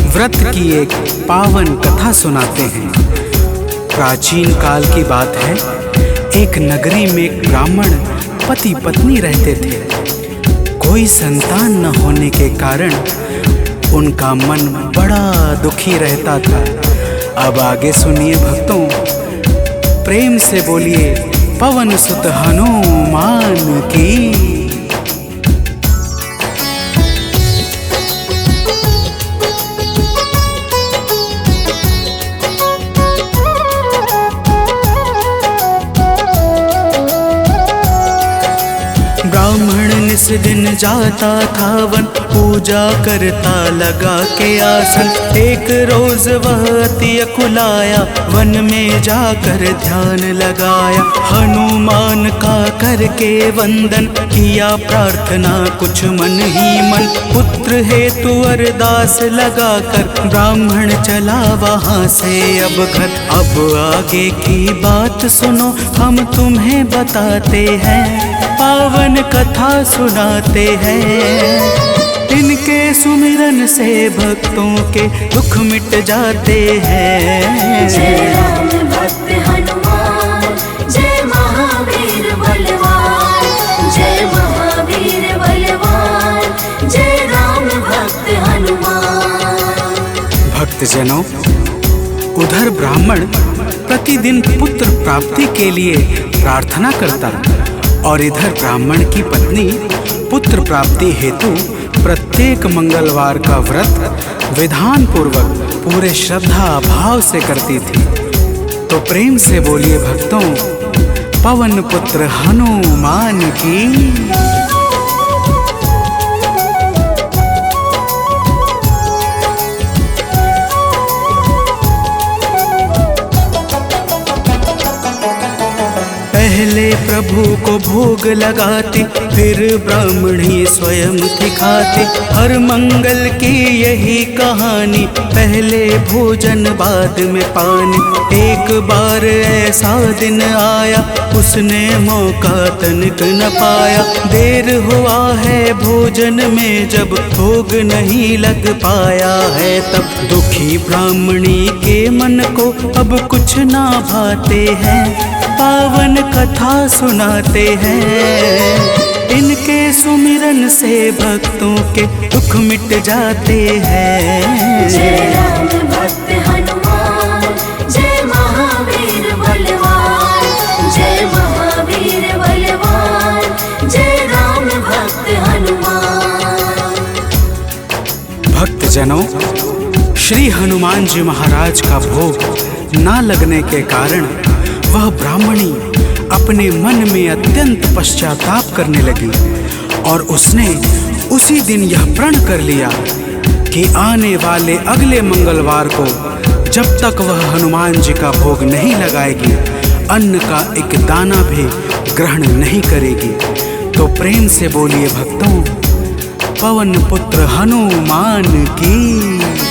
व्रत की एक पावन कथा सुनाते हैं। प्राचीन काल की बात है। एक नगरी में एक ब्राह्मण पति पत्नी रहते थे। कोई संतान न होने के कारण उनका मन बड़ा दुखी रहता था। अब आगे सुनिए भक्तों, प्रेम से बोलिए पवन सुत हनुमान की। ब्राह्मण निस दिन जाता था वन, पूजा करता लगा के आसन। एक रोज वह अति अकुलाया, वन में जाकर ध्यान लगाया। हनुमान का करके वंदन, किया प्रार्थना कुछ मन ही मन। पुत्र हेतु अरदास लगाकर ब्राह्मण चला वहाँ से अब घर। अब आगे की बात सुनो, हम तुम्हें बताते हैं। पावन कथा सुनाते हैं। इनके सुमिरन से भक्तों के दुख मिट जाते हैं। जय राम भक्त हनुमान, जय महावीर बलवान, जय महावीर बलवान, जय राम भक्त हनुमान। भक्तजनों, उधर ब्राह्मण प्रतिदिन पुत्र प्राप्ति के लिए प्रार्थना करता और इधर ब्राह्मण की पत्नी पुत्र प्राप्ति हेतु प्रत्येक मंगलवार का व्रत विधान पूर्वक पूरे श्रद्धा भाव से करती थी। तो प्रेम से बोलिए भक्तों, पवन पुत्र हनुमान की। पहले प्रभु को भोग लगाते, फिर ब्राह्मणी स्वयं दिखाते। हर मंगल की यही कहानी, पहले भोजन बाद में पानी। एक बार ऐसा दिन आया, उसने मौका तनिक न पाया। देर हुआ है भोजन में, जब भोग नहीं लग पाया है तब। दुखी ब्राह्मणी के मन को अब कुछ ना भाते हैं, पावन कथा सुनाते हैं। इनके सुमिरन से भक्तों के दुख मिट जाते हैं। जय राम भक्त हनुमान, जय महावीर बलवान, जय महावीर बलवान, जय राम भक्त हनुमान। भक्तजनों, श्री हनुमान जी महाराज का भोग ना लगने के कारण वह ब्राह्मणी अपने मन में अत्यंत पश्चाताप करने लगी और उसने उसी दिन यह प्रण कर लिया कि आने वाले अगले मंगलवार को जब तक वह हनुमान जी का भोग नहीं लगाएगी, अन्न का एक दाना भी ग्रहण नहीं करेगी। तो प्रेम से बोलिए भक्तों, पवन पुत्र हनुमान की।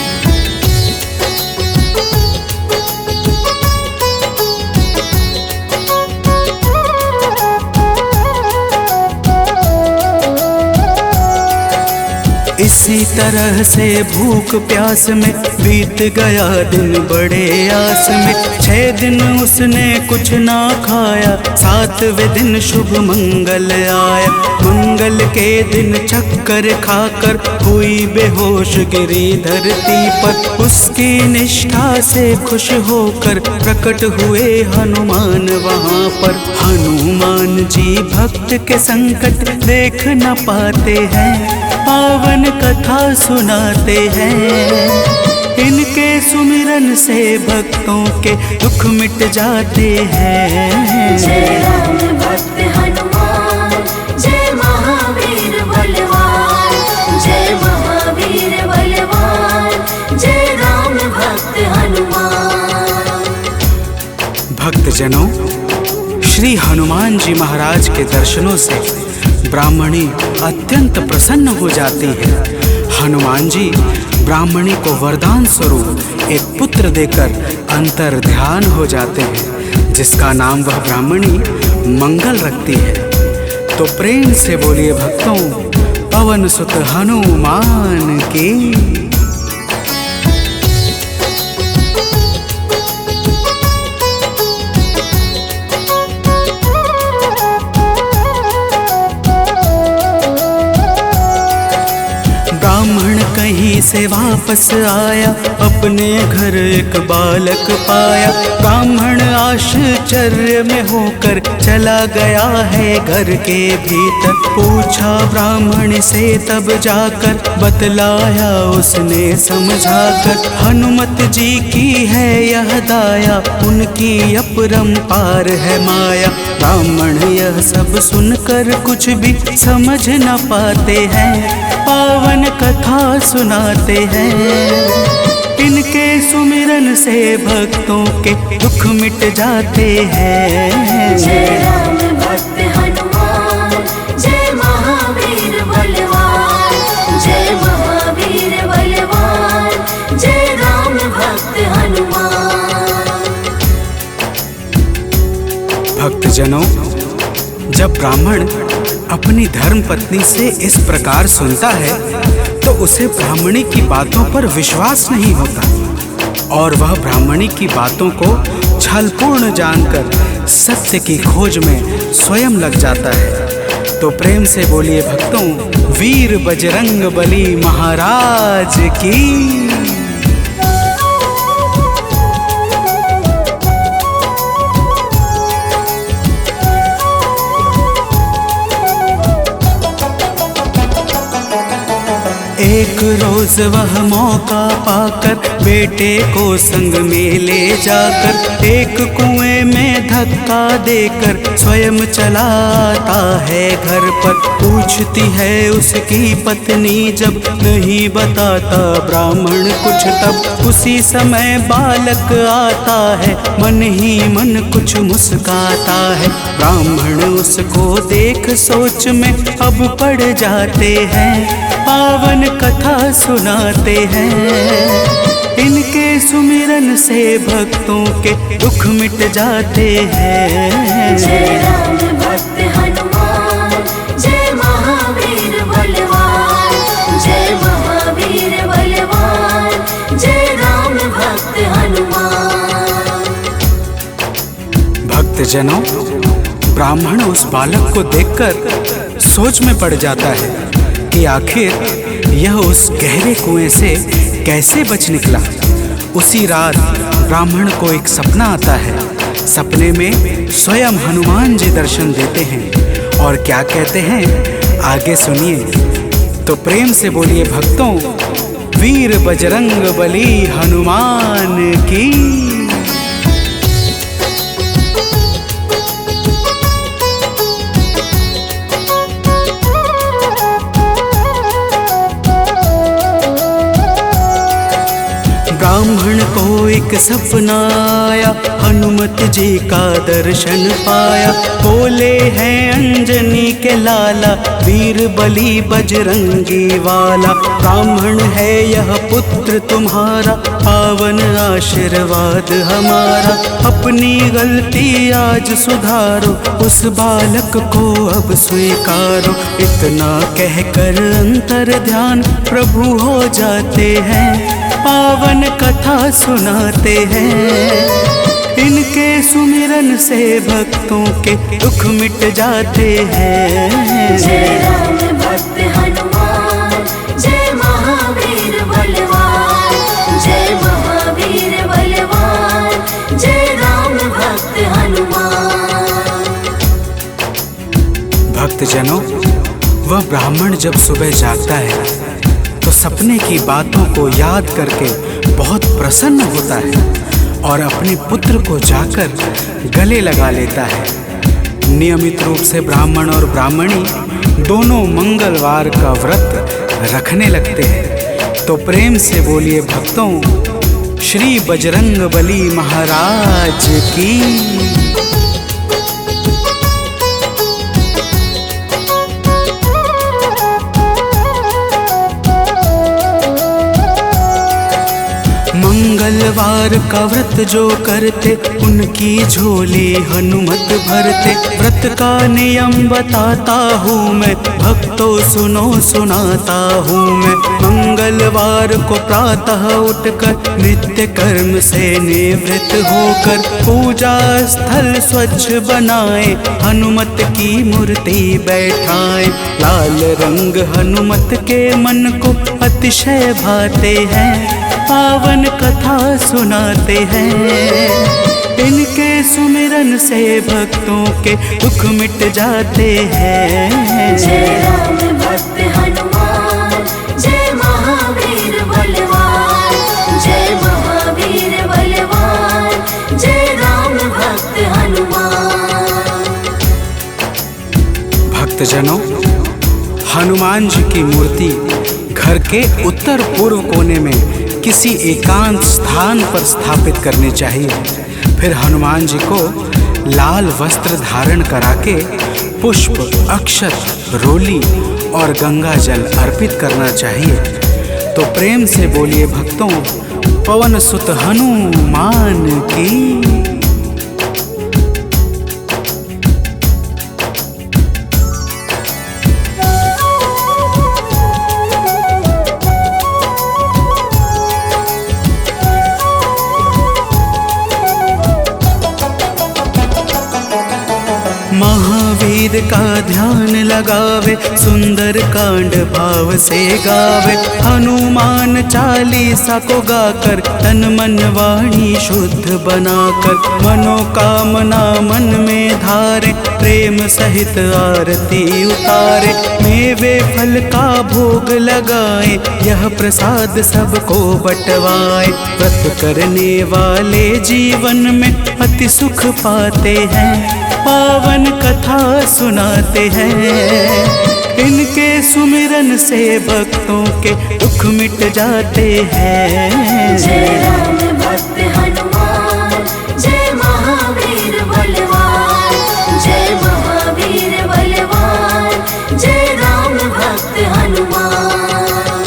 इसी तरह से भूख प्यास में बीत गया दिन बड़े आस में। 6 दिन उसने कुछ ना खाया, 7वें दिन शुभ मंगल आया। मंगल के दिन चक्कर खाकर हुई बेहोश गिरी धरती पर। उसकी निष्ठा से खुश होकर प्रकट हुए हनुमान वहाँ पर। हनुमान जी भक्त के संकट देख न पाते हैं, पावन कथा सुनाते हैं। इनके सुमिरन से भक्तों के दुख मिट जाते हैं। जय राम भक्त हनुमान, जय महावीर बलवान, जय महावीर बलवान, जय राम भक्त हनुमान। भक्तजनों, श्री हनुमान जी महाराज के दर्शनों से ब्राह्मणी अत्यंत प्रसन्न हो जाती है। हनुमान जी ब्राह्मणी को वरदान स्वरूप एक पुत्र देकर अंतर ध्यान हो जाते हैं, जिसका नाम वह ब्राह्मणी मंगल रखती है। तो प्रेम से बोलिए भक्तों, पवन सुत हनुमान की। ब्राह्मण कहीं से वापस आया, अपने घर एक बालक पाया। ब्राह्मण आश्चर्य में होकर चला गया है घर के भीतर। पूछा ब्राह्मण से तब जाकर, बतलाया उसने समझाकर। हनुमत जी की है यह दाया, उनकी अपरंपार है माया। ब्राह्मण यह सब सुनकर कुछ भी समझ न पाते हैं, पावन कथा सुनाते हैं। इनके सुमिरन से भक्तों के दुख मिट जाते हैं। जय राम भक्त हनुमान, जय महावीर बलवान, जय महावीर बलवान, जय राम भक्त हनुमान। भक्तजनों, जब ब्राह्मण अपनी धर्म पत्नी से इस प्रकार सुनता है तो उसे ब्राह्मणी की बातों पर विश्वास नहीं होता और वह ब्राह्मणी की बातों को छलपूर्ण जानकर सत्य की खोज में स्वयं लग जाता है। तो प्रेम से बोलिए भक्तों, वीर बजरंग बली महाराज की। एक रोज वह मौका पाकर बेटे को संग में ले जाकर एक कुएं में धक्का देकर स्वयं चला आता है घर पर। पूछती है उसकी पत्नी जब नहीं बताता ब्राह्मण कुछ, तब उसी समय बालक आता है मन ही मन कुछ मुस्काता है। ब्राह्मण उसको देख सोच में अब पड़ जाते हैं, पावन कथा सुनाते हैं। इनके सुमिरन से भक्तों के दुख मिट जाते हैं। जय राम भक्त हनुमान, जय महावीर बलवान, जय महावीर बलवान, जय राम भक्त हनुमान। भक्तजनों, ब्राह्मण उस बालक को देखकर सोच में पड़ जाता है कि आखिर यह उस गहरे कुएं से कैसे बच निकला। उसी रात ब्राह्मण को एक सपना आता है। सपने में स्वयं हनुमान जी दर्शन देते हैं और क्या कहते हैं आगे सुनिए। तो प्रेम से बोलिए भक्तों, वीर बजरंग बली हनुमान की। ब्राह्मण को एक सपना आया, हनुमत जी का दर्शन पाया। बोले हैं अंजनी के लाला, वीर बली बजरंगी वाला। ब्राह्मण है यह पुत्र तुम्हारा, पावन आशीर्वाद हमारा। अपनी गलती आज सुधारो, उस बालक को अब स्वीकारो। इतना कहकर अंतर ध्यान प्रभु हो जाते हैं, पावन कथा सुनाते हैं। इनके सुमिरन से भक्तों के दुख मिट जाते हैं। जय राम भक्त हनुमान, जय महावीर बलवान, जय महावीर बलवान, जय राम भक्त हनुमान। भक्तजनों, वह ब्राह्मण जब सुबह जागता है तो सपने की बातों को याद करके बहुत प्रसन्न होता है और अपने पुत्र को जाकर गले लगा लेता है। नियमित रूप से ब्राह्मण और ब्राह्मणी दोनों मंगलवार का व्रत रखने लगते हैं। तो प्रेम से बोलिए भक्तों, श्री बजरंग बली महाराज की। मंगलवार का व्रत जो करते उनकी झोली हनुमत भरते। व्रत का नियम बताता हूँ मैं, भक्तों सुनो सुनाता हूँ मैं। मंगलवार को प्रातः उठकर नित्य कर्म से निवृत्त होकर पूजा स्थल स्वच्छ बनाए, हनुमत की मूर्ति बैठाए। लाल रंग हनुमत के मन को अतिशय भाते हैं, पावन कथा सुनाते हैं। इनके सुमिरन से भक्तों के दुख मिट जाते हैं। जय राम भक्त हनुमान, जय महावीर बलवान, जय महावीर बलवान, जय राम भक्त हनुमान। भक्तजनों, हनुमान जी की मूर्ति घर के उत्तर पूर्व कोने में किसी एकांत स्थान पर स्थापित करनी चाहिए। फिर हनुमान जी को लाल वस्त्र धारण करा के पुष्प, अक्षत, रोली और गंगा जल अर्पित करना चाहिए। तो प्रेम से बोलिए भक्तों, पवन सुत हनुमान की। महावीर का ध्यान लगावे, सुंदर कांड भाव से गावे। हनुमान चालीसा को गाकर तन मन वाणी शुद्ध बनाकर, मनोकामना मन में धारे, प्रेम सहित आरती उतारे। मेवे फल का भोग लगाए, यह प्रसाद सबको बंटवाए। व्रत करने वाले जीवन में अति सुख पाते हैं, पावन कथा सुनाते हैं। इनके सुमिरन से भक्तों के दुख मिट जाते हैं। जय राम भक्त हनुमान, जय महावीर बलवान, जय महावीर बलवान, जय राम भक्त हनुमान।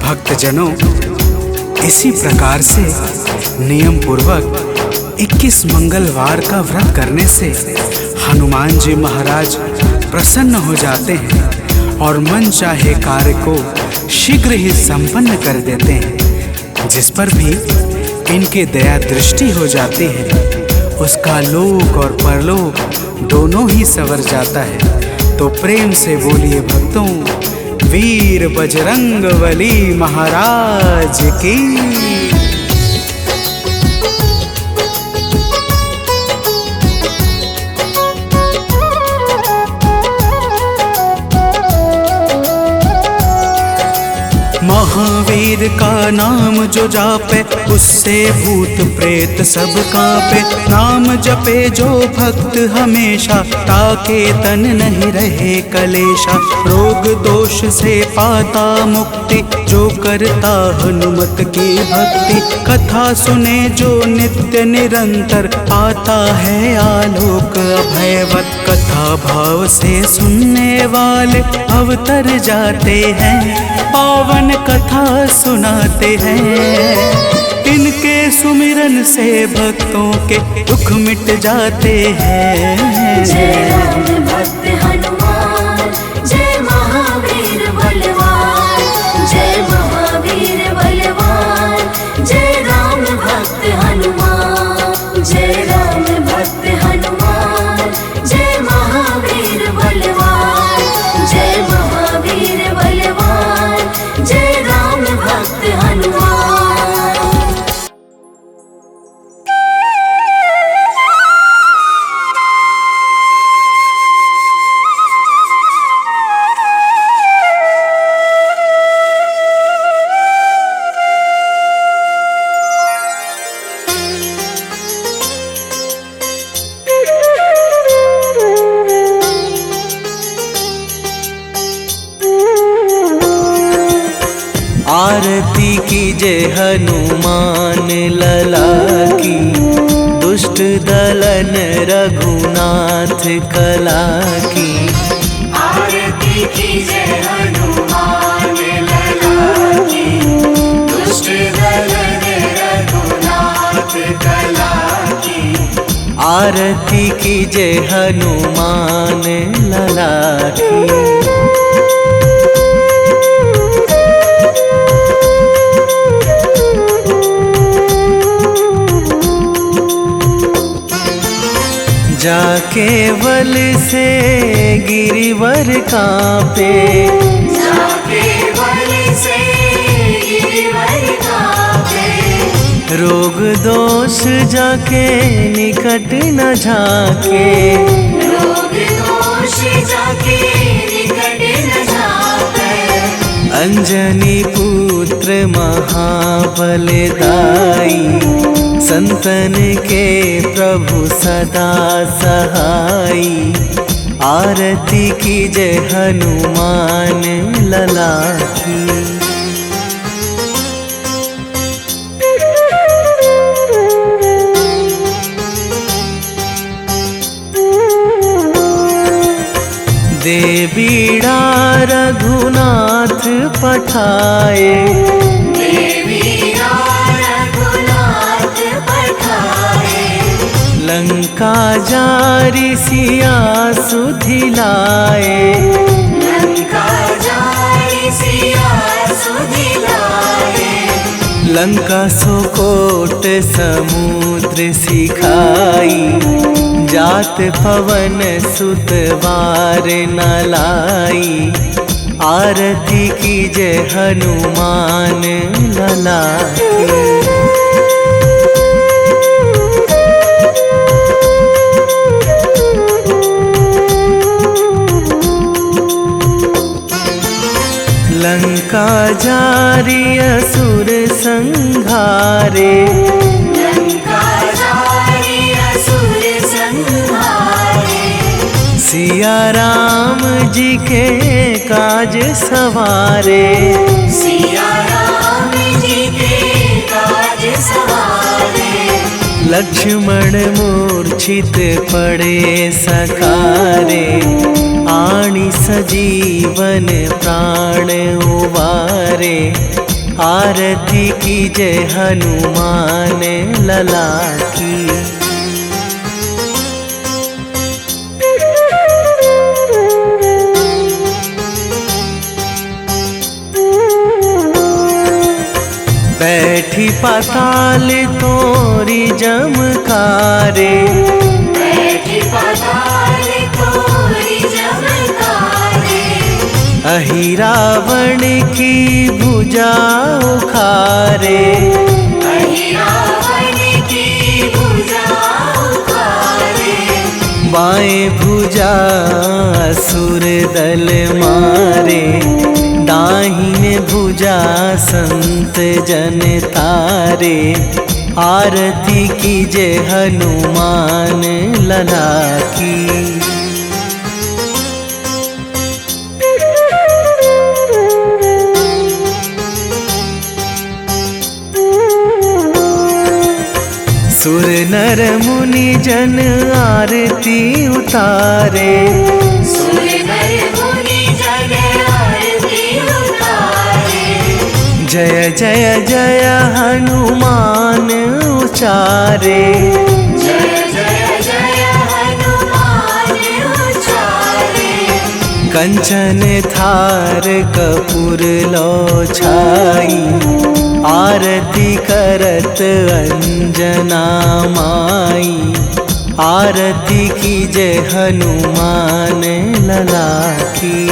भक्तजनों, इसी प्रकार से नियम पूर्वक 21 मंगलवार का व्रत करने से हनुमान जी महाराज प्रसन्न हो जाते हैं और मन चाहे कार्य को शीघ्र ही संपन्न कर देते हैं। जिस पर भी इनके दया दृष्टि हो जाती है, उसका लोक और परलोक दोनों ही संवर जाता है। तो प्रेम से बोलिए भक्तों, वीर बजरंगबली महाराज की। महावीर का नाम जो जापे, उससे भूत प्रेत सब कांपे। नाम जपे जो भक्त हमेशा, ताके तन नहीं रहे कलेशा। रोग दोष से पाता मुक्ति, जो करता हनुमत की भक्ति। कथा सुने जो नित्य निरंतर, पाता है आलोक अभयवत। कथा भाव से सुनने वाले अवतर जाते हैं, पावन कथा सुनाते हैं। इनके सुमिरन से भक्तों के दुख मिट जाते हैं। जय राम भक्त हनुमान, जय महावीर बलवान, जय महावीर बलवान, जय राम भक्त हनुमान। जय राम भक्त हनुमान, जय महावीर बलवान, जय महावीर बलवान, जय राम भक्त हनुमान। आरती कीजे हनुमान लला की, दुष्ट दलन रघुनाथ कला की। आरती कीजय हनुमान लला की, दुष्ट दलन रघुनाथ कला की। आरती कीजे हनुमान लला की। जाके बल से गिरिवर कांपे, जाके बल से गिरिवर कांपे। रोग दोष जाके निकट न झाके, रोग दोष जाके निकट न झाके। अंजनी पुत्र महाबलदाई, संतन के प्रभु सदा सहाई। आरती कीजे हनुमान लला की। दे बीड़ा रघुनाथ पठाए, लंका जारी सिया सुधिलाए, लंका जारी सिया सुधिलाए। लंका सुकोट समुद्र सूत्र सिखाई, जात पवन सुत वार न लाई। आरती कीजे हनुमान लला की। लंका जारी असुर संहारे, सिया राम जी के काज सवारे। लक्ष्मण मूर्छित पड़े सकारे, आणी सजीवन प्राण उबारे। आरती कीजे हनुमान लला की। बैठी पाताल तोरी जमकारे, अहि रावण की भुजा उखारे। बाएं भुजा असुर दल मारे, दाहिने भुजा संत जन तारे। आरती कीजे हनुमान लला की। सुर नर मुनि जन आरती उतारे, जय जय जय हनुमान उचारे। कंचन थार कपूर लो छाई, आरती करत अंजना माई। आरती कीजे हनुमान लला की।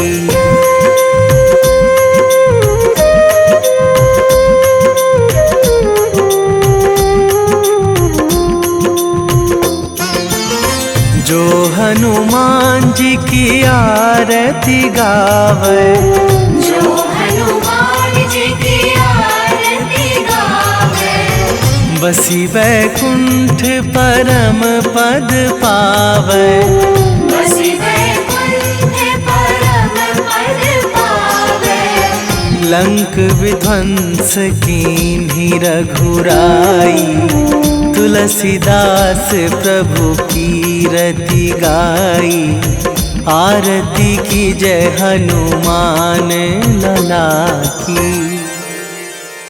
जो हनुमान जी की आरती गावे, बसी वैकुंठ परम पद पावे। लंक विध्वंस कीन्ही रघुराई, तुलसीदास प्रभु कीरति गाई। आरती कीजे हनुमान लला की।